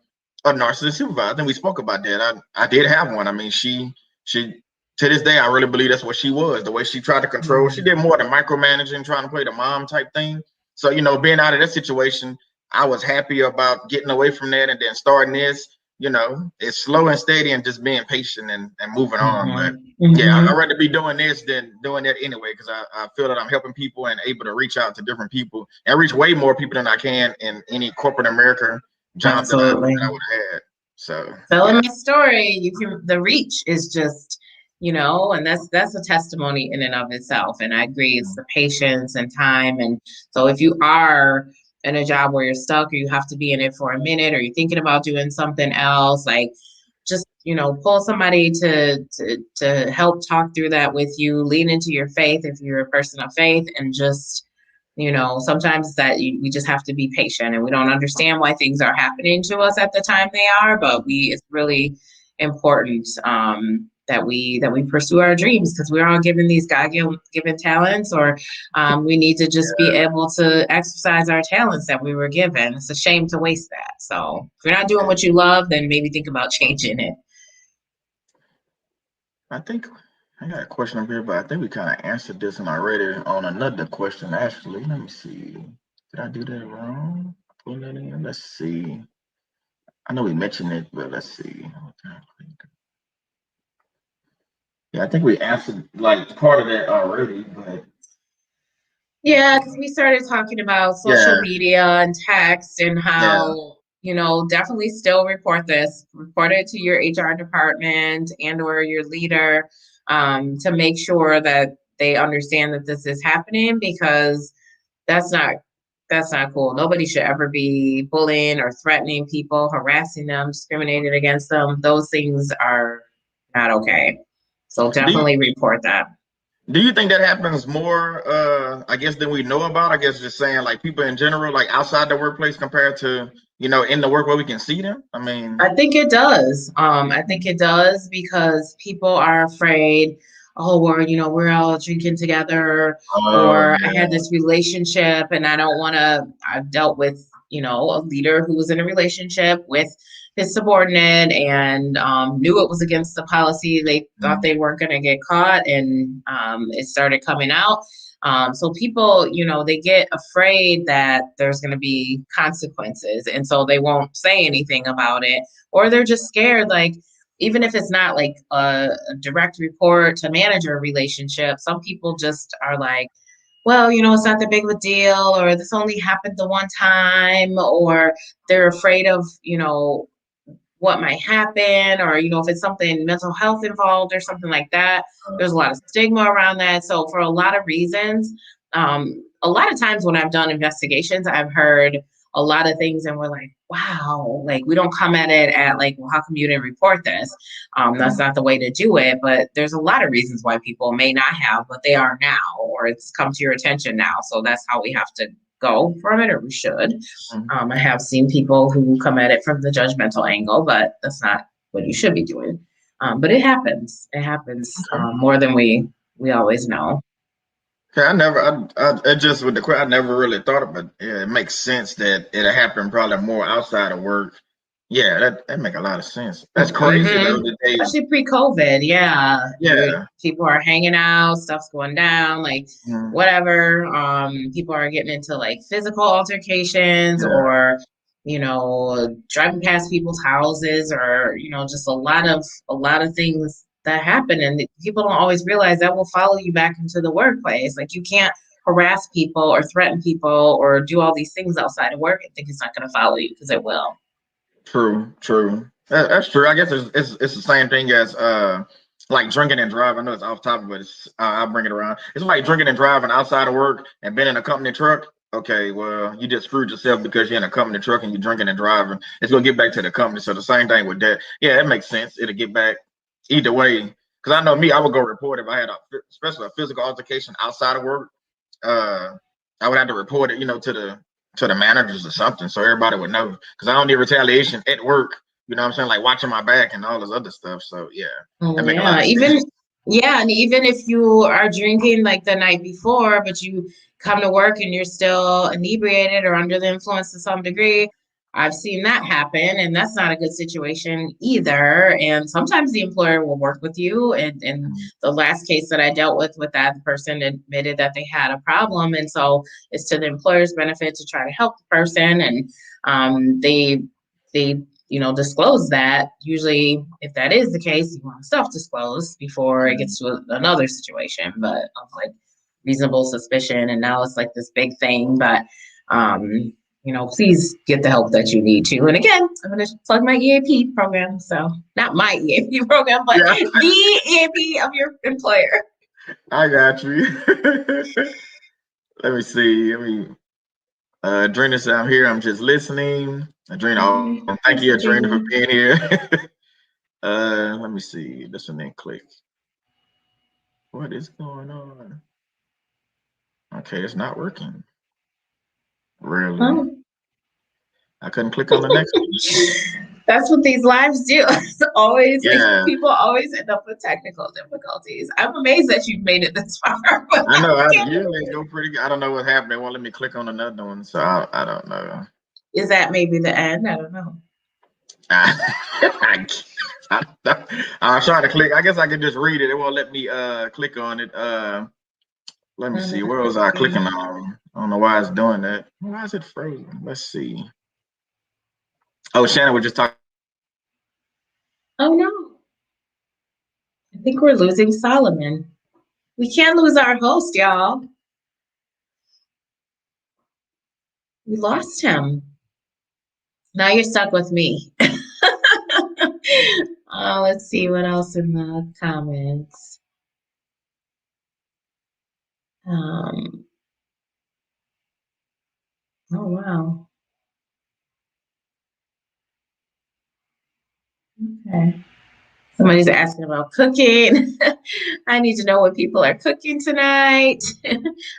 narcissist supervisor. I think we spoke about that. I did have one. I mean, she to this day, I really believe that's what she was. The way she tried to control, she did more than micromanaging, trying to play the mom type thing. So, being out of that situation, I was happy about getting away from that and then starting this. It's slow and steady and just being patient and moving on. But yeah, I'd rather be doing this than doing that anyway, because I feel that I'm helping people and able to reach out to different people and reach way more people than I can in any corporate America job that I would have had. So telling my story, the reach is just, and that's a testimony in and of itself. And I agree, it's the patience and time. And so if you are in a job where you're stuck, or you have to be in it for a minute, or you're thinking about doing something else, like just, pull somebody to help talk through that with you, lean into your faith if you're a person of faith, and just, sometimes that we just have to be patient, and we don't understand why things are happening to us at the time they are, but it's really important that we pursue our dreams, because we're all given these God-given talents, or we need to just be able to exercise our talents that we were given. It's a shame to waste that. So if you're not doing what you love, then maybe think about changing it. I think I got a question up here, but I think we kind of answered this one already on another question, actually. Let me see. Did I do that wrong? Put that in. Let's see. I know we mentioned it, but let's see. Yeah, I think we answered like part of that already, but yeah, because we started talking about social media and text and how definitely still report it to your HR department and or your leader, to make sure that they understand that this is happening, because that's not cool. Nobody should ever be bullying or threatening people, harassing them, discriminating against them. Those things are not okay. So definitely report that. Do you think that happens more, I guess, than we know about? I guess just saying, like, people in general, like outside the workplace compared to, in the work where we can see them? I mean, I think it does. I think it does, because people are afraid, oh, we're all drinking together, or I had this relationship and I don't want to. I've dealt with, a leader who was in a relationship with his subordinate and knew it was against the policy. They thought they weren't going to get caught, and it started coming out. So people, they get afraid that there's going to be consequences, and so they won't say anything about it, or they're just scared. Like, even if it's not like a direct report to manager relationship, some people just are like, well, it's not that big of a deal, or this only happened the one time, or they're afraid of, what might happen, or, if it's something mental health involved or something like that. There's a lot of stigma around that. So for a lot of reasons, a lot of times when I've done investigations, I've heard a lot of things and we're like, wow, like we don't come at it at like, well, how come you didn't report this? That's not the way to do it. But there's a lot of reasons why people may not have, but they are now, or it's come to your attention now. So that's how we have to go from it, or we should. I have seen people who come at it from the judgmental angle, but that's not what you should be doing. But it happens. It happens more than we always know. I just with the question, I never really thought about it. Yeah, it makes sense that it happened probably more outside of work. Yeah, that make a lot of sense. That's crazy though. Especially pre-COVID. Yeah. People are hanging out, stuff's going down, like whatever. People are getting into like physical altercations, or driving past people's houses, or just a lot of things that happen, and people don't always realize that will follow you back into the workplace. Like, you can't harass people or threaten people or do all these things outside of work and think it's not going to follow you, because it will. True. That's true. I guess it's the same thing as like drinking and driving. I know it's off topic, but I'll bring it around. It's like drinking and driving outside of work and being in a company truck. Okay, well, you just screwed yourself because you're in a company truck and you're drinking and driving. It's gonna get back to the company. So the same thing with that. Yeah, it makes sense. It'll get back either way. Because I know me, I would go report if I had especially a physical altercation outside of work. I would have to report it, to the managers or something, so everybody would know. Because I don't need retaliation at work. You know what I'm saying? Like watching my back and all this other stuff. So yeah. Yeah, Yeah, and even if you are drinking like the night before, but you come to work and you're still inebriated or under the influence to some degree, I've seen that happen, and that's not a good situation either. And sometimes the employer will work with you. And the last case that I dealt with that, the person admitted that they had a problem, and so it's to the employer's benefit to try to help the person. And they disclose that. Usually, if that is the case, you want to self-disclose before it gets to another situation. But of like reasonable suspicion, and now it's like this big thing. But please get the help that you need to. And again, I'm going to plug my EAP program. So not my EAP program, but the EAP of your employer. I got you. Let me see. Adrena said, I'm here. I'm just listening. Adrena, thank you, Adrena, for being here. Let me see. This one didn't click. What is going on? Okay, it's not working. Really? Oh. I couldn't click on the next one. That's what these lives do. It's always people always end up with technical difficulties. I'm amazed that you've made it this far. I know. I usually go pretty good. I don't know what happened. They won't let me click on another one, so I don't know. Is that maybe the end? I don't know. I'm trying to click. I guess I could just read it. It won't let me click on it. Let me see. Where was I clicking on? I don't know why it's doing that. Why is it frozen? Let's see. Oh, Shannon was just talking. Oh no. I think we're losing Solomon. We can't lose our host, y'all. We lost him. Now you're stuck with me. Let's see what else in the comments. Oh, wow. Okay. Somebody's asking about cooking. I need to know what people are cooking tonight.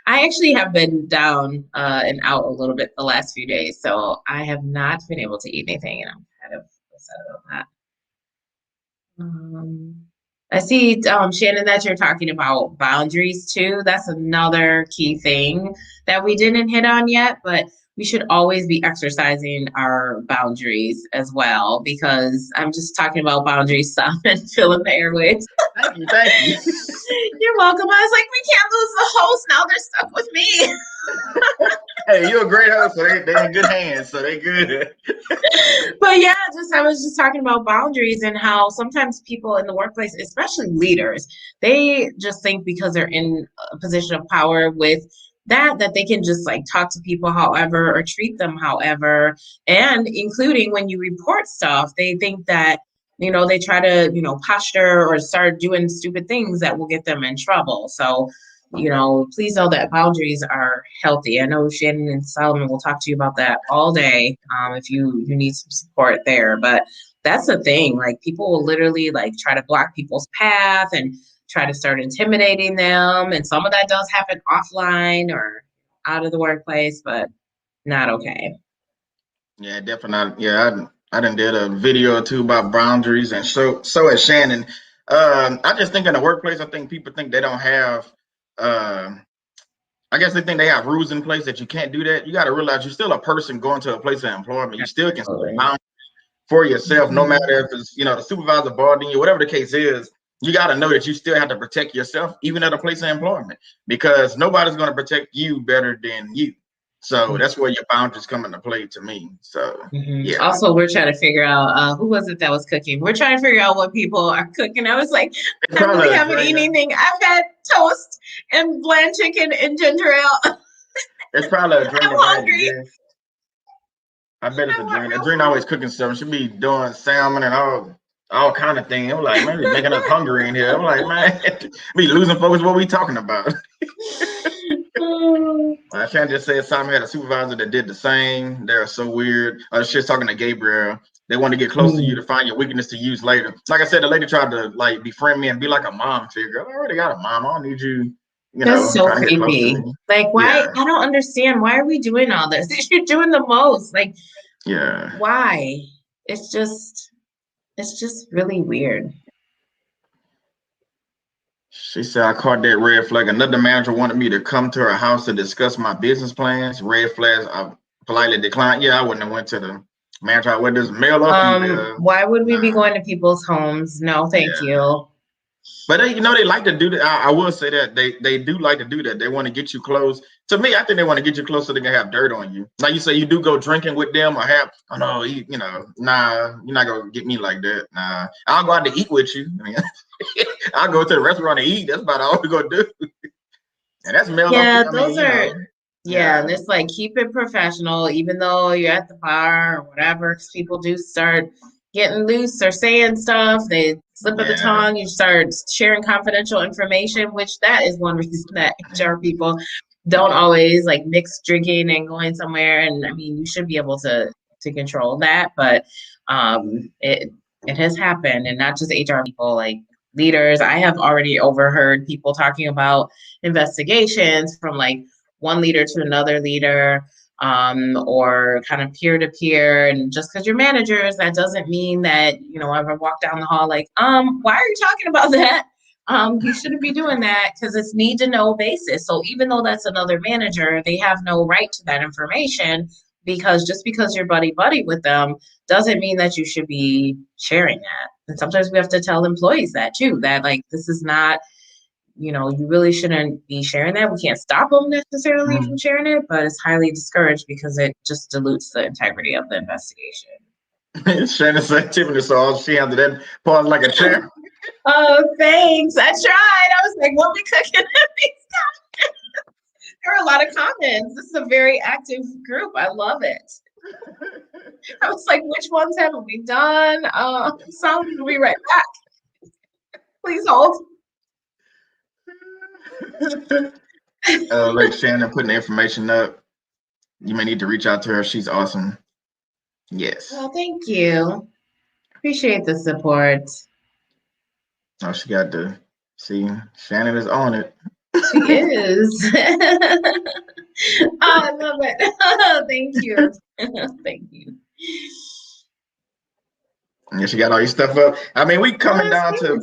I actually have been down and out a little bit the last few days, so I have not been able to eat anything, and I'm kind of upset about that. I see, Shannon, that you're talking about boundaries too. That's another key thing that we didn't hit on yet, but we should always be exercising our boundaries as well, because I'm just talking about boundaries stuff and filling the airwaves. Thank you. You're welcome. I was like, we can't lose the host. Now they're stuck with me. Hey, you're a great host, so they're in good hands, so they're good. But yeah, I was just talking about boundaries and how sometimes people in the workplace, especially leaders, they just think because they're in a position of power with that they can just like talk to people however or treat them however. And including when you report stuff, they think that, they try to, posture or start doing stupid things that will get them in trouble. So please know that boundaries are healthy. I know Shannon and Solomon will talk to you about that all day if you need some support there. But that's the thing. Like, people will literally like try to block people's path and try to start intimidating them. And some of that does happen offline or out of the workplace, but not okay. Yeah, definitely. Yeah, I done did a video or two about boundaries, and so has Shannon. I just think in the workplace, I think people think they don't have I guess they think they have rules in place that you can't do that. You got to realize you're still a person going to a place of employment. You still can set boundaries for yourself, no matter if it's, the supervisor bothering you, whatever the case is. You got to know that you still have to protect yourself, even at a place of employment, because nobody's going to protect you better than you. So that's where your boundaries come into play to me. So yeah. Also, we're trying to figure out who was it that was cooking. We're trying to figure out what people are cooking. I was like, I really haven't eaten anything. I've had toast and bland chicken and ginger ale. It's probably a drink. I'm hungry. I bet it's a drink. A drink always cooking stuff. She be doing salmon and all kind of things. I'm like, man, it's making us hungry in here. I'm like, man, we losing focus. What we talking about? I can't just say Simon had a supervisor that did the same. They're so weird. She's talking to Gabriel. They want to get close to you to find your weakness to use later. Like I said, the lady tried to like befriend me and be like a mom figure. I already got a mom. I don't need you. That's so creepy. Like, why? Yeah. I don't understand. Why are we doing all this? You're doing the most. Like, yeah. Why? It's just really weird. She said, I caught that red flag. Another manager wanted me to come to her house to discuss my business plans. Red flags, I politely declined. Yeah, I wouldn't have went to the manager. Whether it's male or female. Why would we be going to people's homes? No, thank you. But they, they like to do that. I will say that they do like to do that. They want to get you close. To me, I think they want to get you close so they can have dirt on you. Like you say, you do go drinking with them or have, oh no, nah, you're not gonna get me like that. Nah, I'll go out to eat with you. I mean, I'll go to the restaurant and eat. That's about all we're gonna do. And that's male. Yeah, those are. Yeah, and it's like, keep it professional, even though you're at the bar or whatever, because people do start getting loose or saying stuff. They slip of the tongue. You start sharing confidential information, which that is one reason that HR people don't always like mix drinking and going somewhere. And I mean, you should be able to control that, but it has happened, and not just HR people, like leaders. I have already overheard people talking about investigations from like one leader to another leader, or kind of peer to peer. And just because you're managers, that doesn't mean that, I ever walk down the hall like, why are you talking about that? You shouldn't be doing that, because it's need to know basis. So even though that's another manager, they have no right to that information, because just because you're buddy with them doesn't mean that you should be sharing that. And sometimes we have to tell employees that too, that like, this is not, you really shouldn't be sharing that. We can't stop them necessarily from sharing it, but it's highly discouraged because it just dilutes the integrity of the investigation. Shannon said Tiffany saw all she had to then pause like a chair. Oh, thanks. I tried. I was like, what we cooking at these times? There are a lot of comments. This is a very active group. I love it. I was like, which ones haven't we done? Some will be right back. Please hold. Like Shannon putting the information up. You may need to reach out to her. She's awesome. Yes. Well, thank you. Appreciate the support. Oh, she got to see. Shannon is on it. She is. Oh, I love it. Thank you. Thank you. Yeah, she got all your stuff up. I mean, we coming down to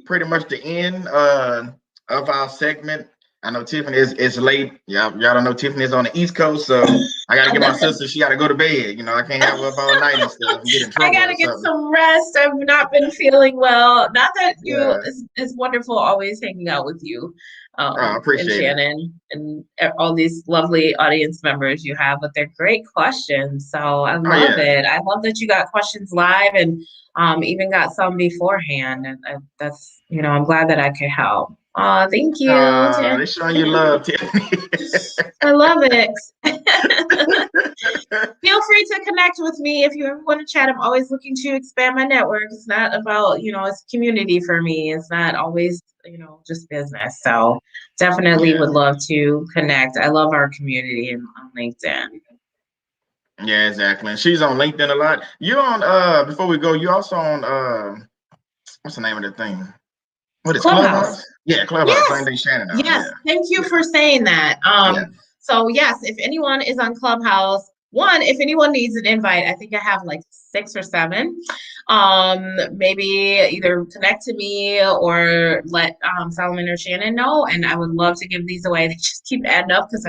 pretty much the end of our segment. I know Tiffany is late. Y'all don't know Tiffany is on the East Coast, so I gotta get my sister. She gotta go to bed. I can't have her up all night and stuff and get in trouble. I gotta get some rest. I've not been feeling well. Not that it's wonderful always hanging out with you, I appreciate and Shannon and all these lovely audience members you have with their great questions. So I love it. I love that you got questions live and even got some beforehand. And that's I'm glad that I could help. Oh, thank you. They're showing you love, Tiffany. I love it. Feel free to connect with me if you ever want to chat. I'm always looking to expand my network. It's not about, it's community for me. It's not always, just business. So definitely would love to connect. I love our community on LinkedIn. Yeah, exactly. And she's on LinkedIn a lot. You're on, before we go, you're also on, what's the name of the thing? What is Clubhouse? Yeah, Clubhouse. Yes. Same thing Shannon knows. Yes, thank you for saying that. So yes, if anyone is on Clubhouse, if anyone needs an invite, I think I have like 6 or 7. Maybe either connect to me or let Solomon or Shannon know, and I would love to give these away. They just keep adding up because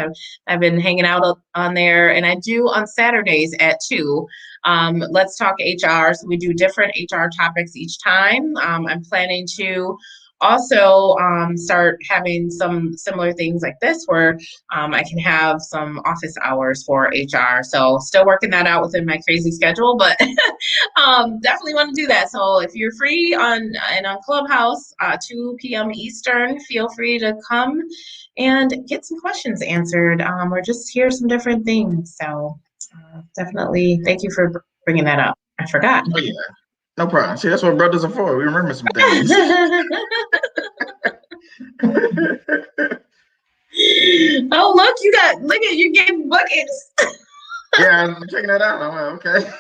I've been hanging out on there, and I do on Saturdays at 2. Let's talk HR. So we do different HR topics each time. I'm planning to also start having some similar things like this where I can have some office hours for HR. So still working that out within my crazy schedule, but definitely want to do that. So if you're free on Clubhouse, 2 p.m. Eastern, feel free to come and get some questions answered or just hear some different things. So definitely thank you for bringing that up. I forgot. Oh, yeah. No problem. See, that's what brothers are for. We remember some things. Oh, look at you getting buckets. Yeah, I'm checking that out. I'm like, okay.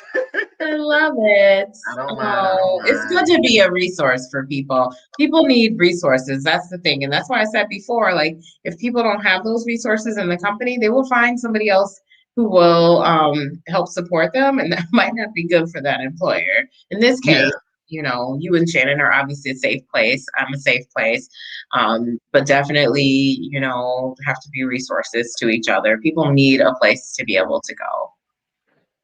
I love it. I don't mind. It's good to be a resource for people. People need resources. That's the thing. And that's why I said before, like, if people don't have those resources in the company, they will find somebody else who will help support them, and that might not be good for that employer. In this case, you know, you and Shannon are obviously a safe place. I'm a safe place. But definitely, you know, have to be resources to each other. People need a place to be able to go.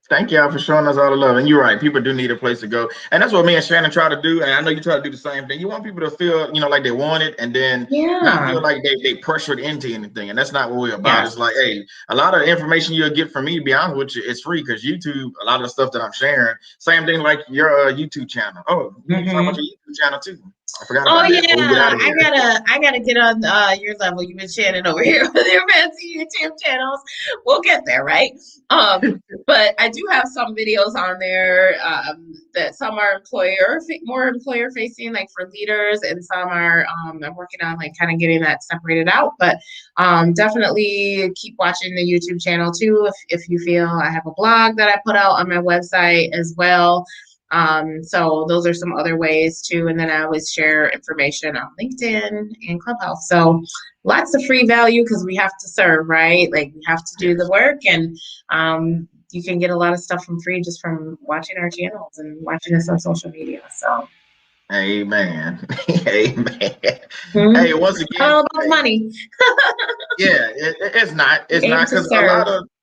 Thank y'all for showing us all the love. And you're right, people do need a place to go. And that's what me and Shannon try to do. And I know you try to do the same thing. You want people to feel, you know, like they want it, and then not feel like they pressured into anything. And that's not what we're about. It's like, hey, a lot of the information you'll get from me, to be honest with you, it's free, because YouTube, a lot of the stuff that I'm sharing, same thing like your YouTube channel. Oh, you talking about your YouTube channel too. I forgot about that. I gotta get on your level. You've been Shannon over here with your fancy YouTube channels. We'll get there, right? But I do have some videos on there that some are more employer facing, like for leaders, and some are I'm working on like kind of getting that separated out. But definitely keep watching the YouTube channel too if you feel. I have a blog that I put out on my website as well. So those are some other ways too. And then I always share information on LinkedIn and Clubhouse. So lots of free value, because we have to serve, right? Like we have to do the work, and you can get a lot of stuff from free just from watching our channels and watching us on social media. So amen. Amen. Hey, once again, all about money. It's not because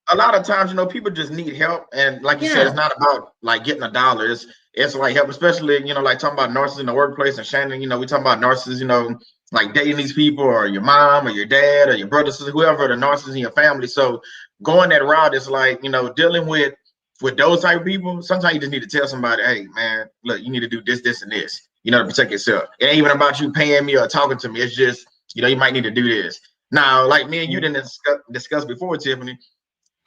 a lot of times, you know, people just need help, and like you said, it's not about like getting a dollar. It's like help, especially, you know, like talking about narcissists in the workplace. And Shannon, you know, we talking about narcissists, you know, like dating these people, or your mom or your dad or your brother, sister, whoever the narcissist in your family. So going that route is like, you know, dealing with those type of people. Sometimes you just need to tell somebody, hey man, look, you need to do this, this, and this, you know, to protect yourself. It ain't even about you paying me or talking to me. It's just, you know, you might need to do this. Now, like me and you didn't discuss before, Tiffany,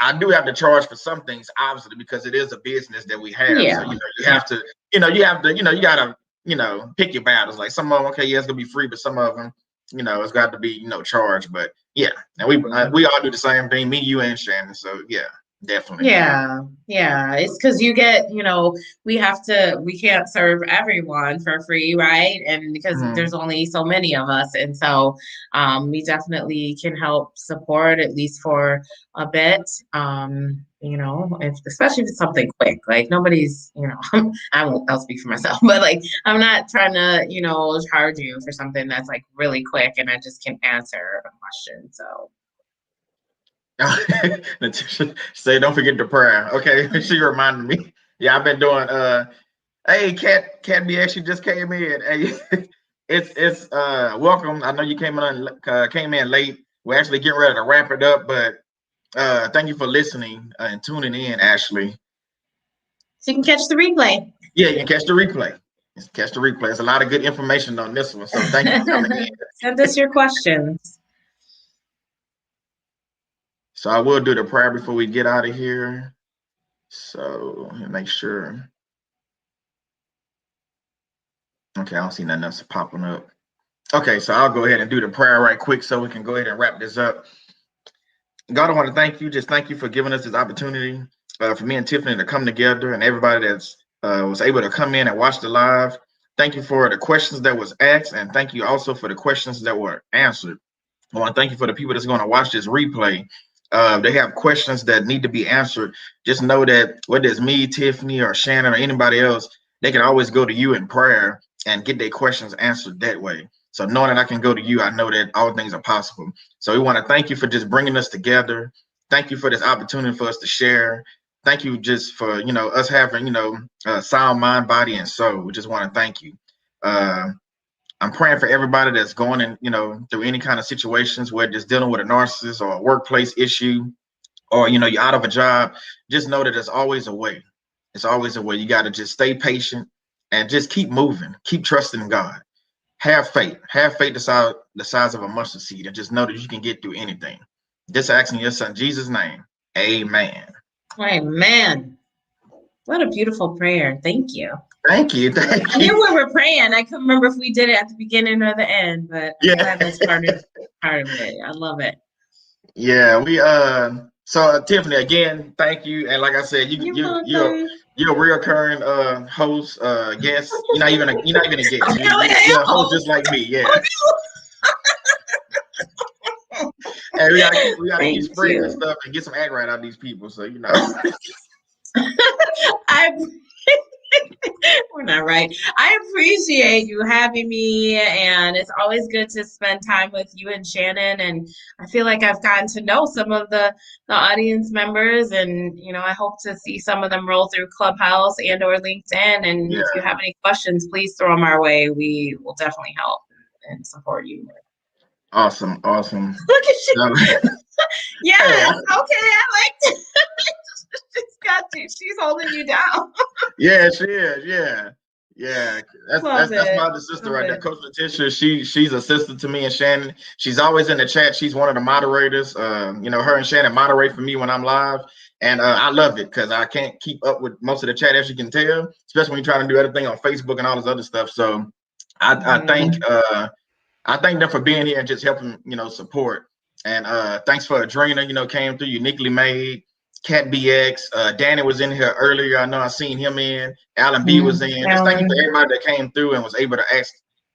I do have to charge for some things, obviously, because it is a business that we have. So, you know, you have to, you gotta, you know, pick your battles. Like some of them, okay, yeah, it's gonna be free, but some of them, you know, it's got to be, you know, charged. But yeah, and we all do the same thing, me, you, and Shannon. So yeah, definitely. Yeah. It's because you get, you know, we can't serve everyone for free, right? And because there's only so many of us. And so we definitely can help support, at least for a bit. You know, especially if it's something quick, like nobody's, you know, I'll speak for myself, but like, I'm not trying to, you know, charge you for something that's like really quick and I just can answer a question. So. Say, don't forget the prayer. Okay, she reminded me. Yeah, I've been doing. Hey, Cat B actually just came in. Hey, it's welcome. I know you came in late. We're actually getting ready to wrap it up, but thank you for listening and tuning in, Ashley. So you can catch the replay. Yeah, you can catch the replay. There's a lot of good information on this one, so thank you for coming in. Send us your questions. So I will do the prayer before we get out of here. So make sure. Okay, I don't see nothing else popping up. Okay, so I'll go ahead and do the prayer right quick so we can go ahead and wrap this up. God, I want to thank you. Just thank you for giving us this opportunity for me and Tiffany to come together, and everybody that's was able to come in and watch the live. Thank you for the questions that was asked, and thank you also for the questions that were answered. I want to thank you for the people that's going to watch this replay. They have questions that need to be answered. Just know that whether it's me, Tiffany, or Shannon, or anybody else, they can always go to you in prayer and get their questions answered that way. So knowing that I can go to you, I know that all things are possible. So we want to thank you for just bringing us together. Thank you for this opportunity for us to share. Thank you just for, you know, us having, you know, sound mind, body, and soul. We just want to thank you. I'm praying for everybody that's going in, you know, through any kind of situations where just dealing with a narcissist or a workplace issue, or, you know, you're out of a job. Just know that there's always a way. It's always a way. You got to just stay patient and just keep moving. Keep trusting God. Have faith. Have faith the size of a mustard seed, and just know that you can get through anything. Just asking your son Jesus' name. Amen. Amen. What a beautiful prayer. Thank you. Thank you. I knew we were praying. I couldn't remember if we did it at the beginning or the end, but I'm glad that's part of it. I love it. Yeah, we so Tiffany, again, thank you. And like I said, you're a reoccurring host, guest. You're not even a guest. You're a host just like me. Yeah. And we gotta keep spreading this stuff and get some aggro out of these people. So you know. We're not right. I appreciate you having me, and it's always good to spend time with you and Shannon. And I feel like I've gotten to know some of the audience members, and I hope to see some of them roll through Clubhouse and or LinkedIn. And if you have any questions, please throw them our way. We will definitely help and support you. Awesome. Look at you. Yes. Okay. I like it. She's got you. She's holding you down. Yeah, she is. Yeah. That's my other sister right there, Coach Letitia. She's a sister to me and Shannon. She's always in the chat. She's one of the moderators. Her and Shannon moderate for me when I'm live, and I love it because I can't keep up with most of the chat, as you can tell, especially when you're trying to do everything on Facebook and all this other stuff. So I thank them for being here and just helping support. And thanks for Adrena, came through, Uniquely Made. Cat BX, Danny was in here earlier. I know I seen him in. Alan B was in. Just thank you for everybody that came through and was able to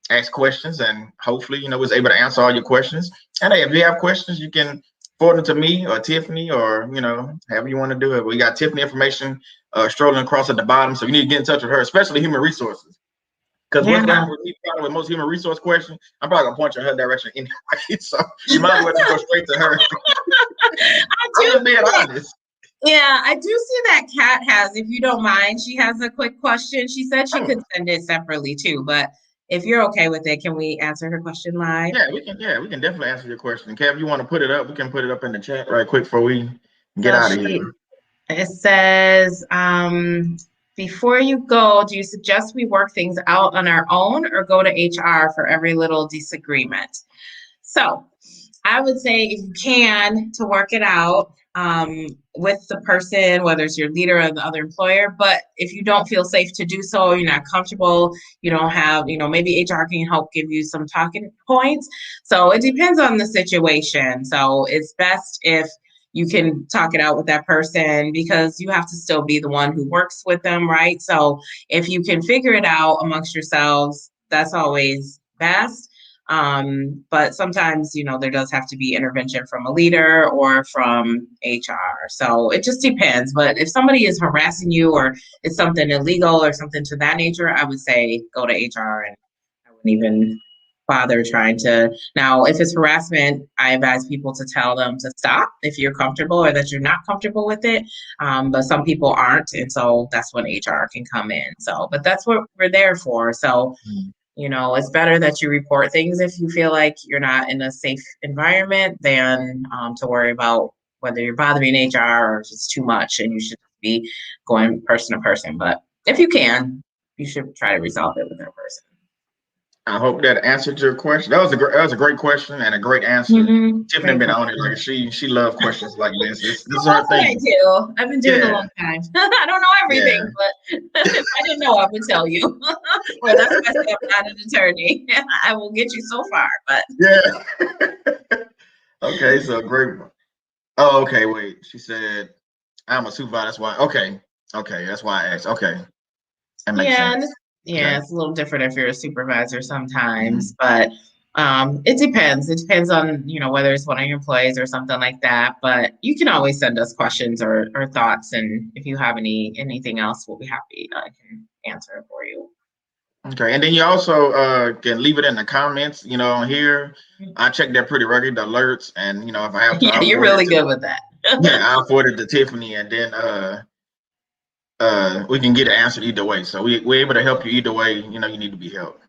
ask questions, and hopefully, was able to answer all your questions. And hey, if you have questions, you can forward them to me or Tiffany, or however you want to do it. We got Tiffany information strolling across at the bottom, so you need to get in touch with her, especially human resources. Because what's going on with me with most human resource questions, I'm probably gonna point you in her direction anyway. So you might as well just go straight to her. I'm just being honest. Yeah, I do see that Kat has, if you don't mind, she has a quick question. She said she could send it separately too, but if you're okay with it, can we answer her question live? Yeah, we can definitely answer your question. Kev, you want to put it up? We can put it up in the chat right quick before we get out of here. It says, before you go, do you suggest we work things out on our own or go to HR for every little disagreement? So I would say if you can, to work it out with the person, whether it's your leader or the other employer. But if you don't feel safe to do so, you're not comfortable, you don't have, maybe HR can help give you some talking points. So it depends on the situation. So it's best if you can talk it out with that person, because you have to still be the one who works with them, right? So if you can figure it out amongst yourselves, that's always best. But sometimes, there does have to be intervention from a leader or from HR. So it just depends. But if somebody is harassing you or it's something illegal or something to that nature, I would say go to HR, and I wouldn't even bother trying to. Now, if it's harassment, I advise people to tell them to stop if you're comfortable or that you're not comfortable with it. But some people aren't. And so that's when HR can come in. So, but that's what we're there for. So, it's better that you report things if you feel like you're not in a safe environment than to worry about whether you're bothering HR or if it's too much and you should be going person to person. But if you can, you should try to resolve it with that person. I hope that answered your question. That was a great question and a great answer. Tiffany been on it. Like she loves questions like this. This is her thing. I do. I've been doing it a long time. I don't know everything, but if I didn't know, I would tell you. Well, that's why I say I'm not an attorney. I will get you so far, but Okay, so great. Oh, okay. Wait, she said I'm a supervisor. That's why. Okay, that's why I asked. Okay, that makes sense. Yeah, it's a little different if you're a supervisor sometimes, but it depends. It depends on, whether it's one of your employees or something like that. But you can always send us questions or thoughts. And if you have anything else, we'll be happy. I can answer it for you. Okay. And then you also can leave it in the comments, on here. I check that pretty regularly, the alerts. And, if I have to. Yeah, you're really good with that. Yeah, I'll forward it to Tiffany, and then we can get it answered either way. So we're able to help you either way, you need to be helped.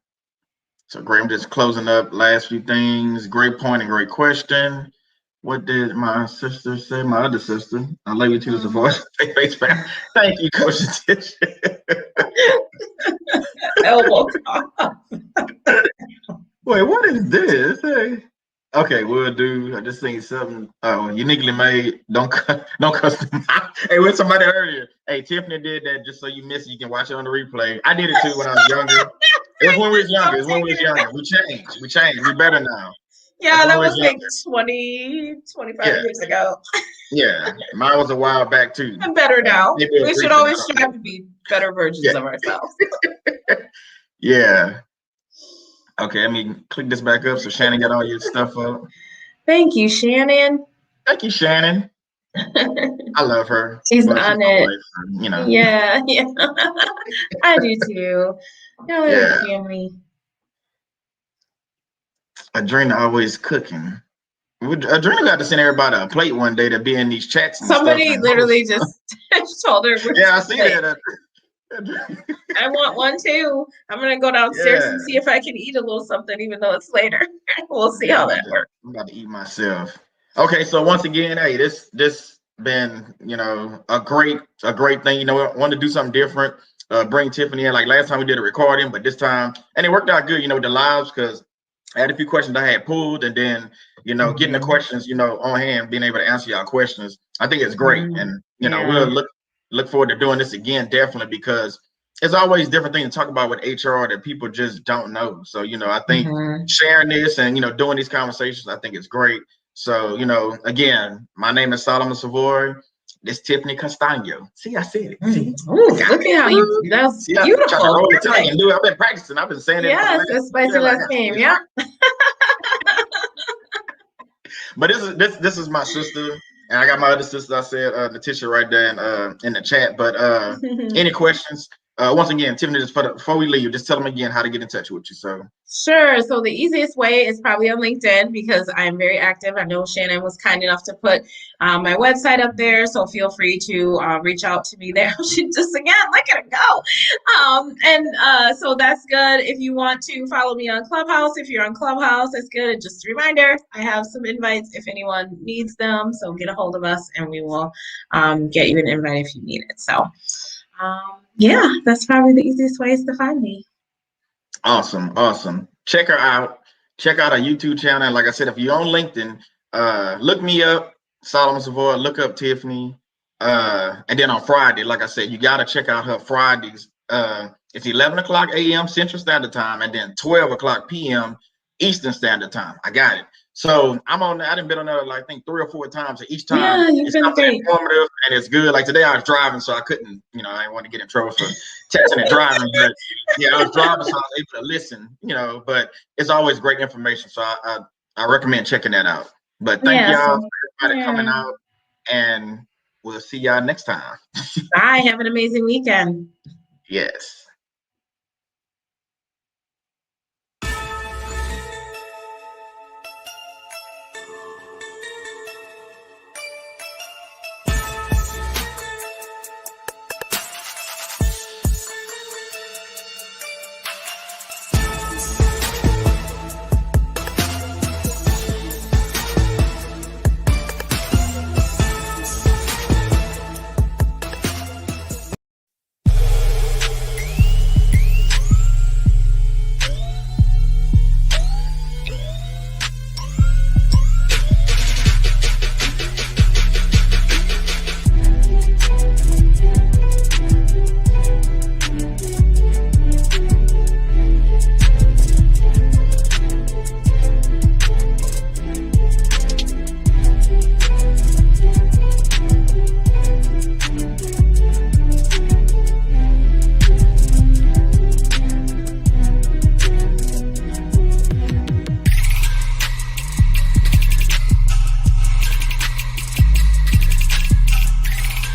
So great, I'm just closing up last few things. Great point and great question. What did my sister say? My other sister. I love you too as a voice. Thank you, Coach Tish. Elbow. Wait, what is this? Hey. Okay, we'll do. I just think something. Uniquely Made. Don't custom. Hey, with somebody earlier. Hey, Tiffany did that just so you miss it. You can watch it on the replay. I did it too when I was younger. It was when we was younger. We changed. We better now. Yeah, that was like 20, 25 years ago. Yeah, mine was a while back too. I'm better now. We should always strive to be better versions of ourselves. Yeah. Okay, let me click this back up so Shannon got all your stuff up. Thank you, Shannon. Thank you, Shannon. I love her. She's Well, she's on my it. wife, you know. Yeah. I do too. Y'all are Yeah. like family. Adrena always cooking. Adrena got to send everybody a plate one day to be in these chats and stuff. Somebody And literally just told her, yeah, I see plate. that. I want one too. I'm gonna go downstairs Yeah. and see if I can eat a little something, even though it's later. We'll see how that works. I'm about to eat myself. Okay, so once again, hey, this been a great thing. I want to do something different. Bring Tiffany in. Like last time we did a recording, but this time, and it worked out good. The lives, because I had a few questions I had pulled, and then getting the questions on hand, being able to answer y'all questions. I think it's great, and we'll look forward to doing this again, definitely, because it's always different things to talk about with HR that people just don't know. So I think sharing this and doing these conversations, I think it's great. So again, my name is Solomon Savoy. This Tiffany Castagno. See, I said it. See? Ooh, look at how that's beautiful. Trying to roll the tongue and do it. I've been practicing. I've been saying it. Yes, it's spicy last name. Yeah. But this is my sister, and I got my other sister. I said Natisha right there in the chat. But any questions? Once again, Tiffany, just before we leave, just tell them again how to get in touch with you. So sure. So the easiest way is probably on LinkedIn, because I'm very active. I know Shannon was kind enough to put my website up there, so feel free to reach out to me there. She just, again, look at her go. So that's good. If you want to follow me on Clubhouse, if you're on Clubhouse, that's good. And just a reminder, I have some invites if anyone needs them. So get a hold of us and we will get you an invite if you need it. So yeah, that's probably the easiest ways to find me. Awesome. Check her out. Check out our YouTube channel. Like I said, if you're on LinkedIn, look me up, Solomon Savoy, look up Tiffany. And then on Friday, like I said, you got to check out her Fridays. It's 11 o'clock a.m. Central Standard Time, and then 12 o'clock p.m. Eastern Standard Time. I got it. So I'm on there. I done been on there like I think 3 or 4 times. So each time it's something informative and it's good. Like today I was driving, so I couldn't, I didn't want to get in trouble for texting and driving. But yeah, I was driving, so I was able to listen, but it's always great information. So I recommend checking that out. But thank y'all for everybody coming out, and we'll see y'all next time. Bye. Have an amazing weekend. Yes.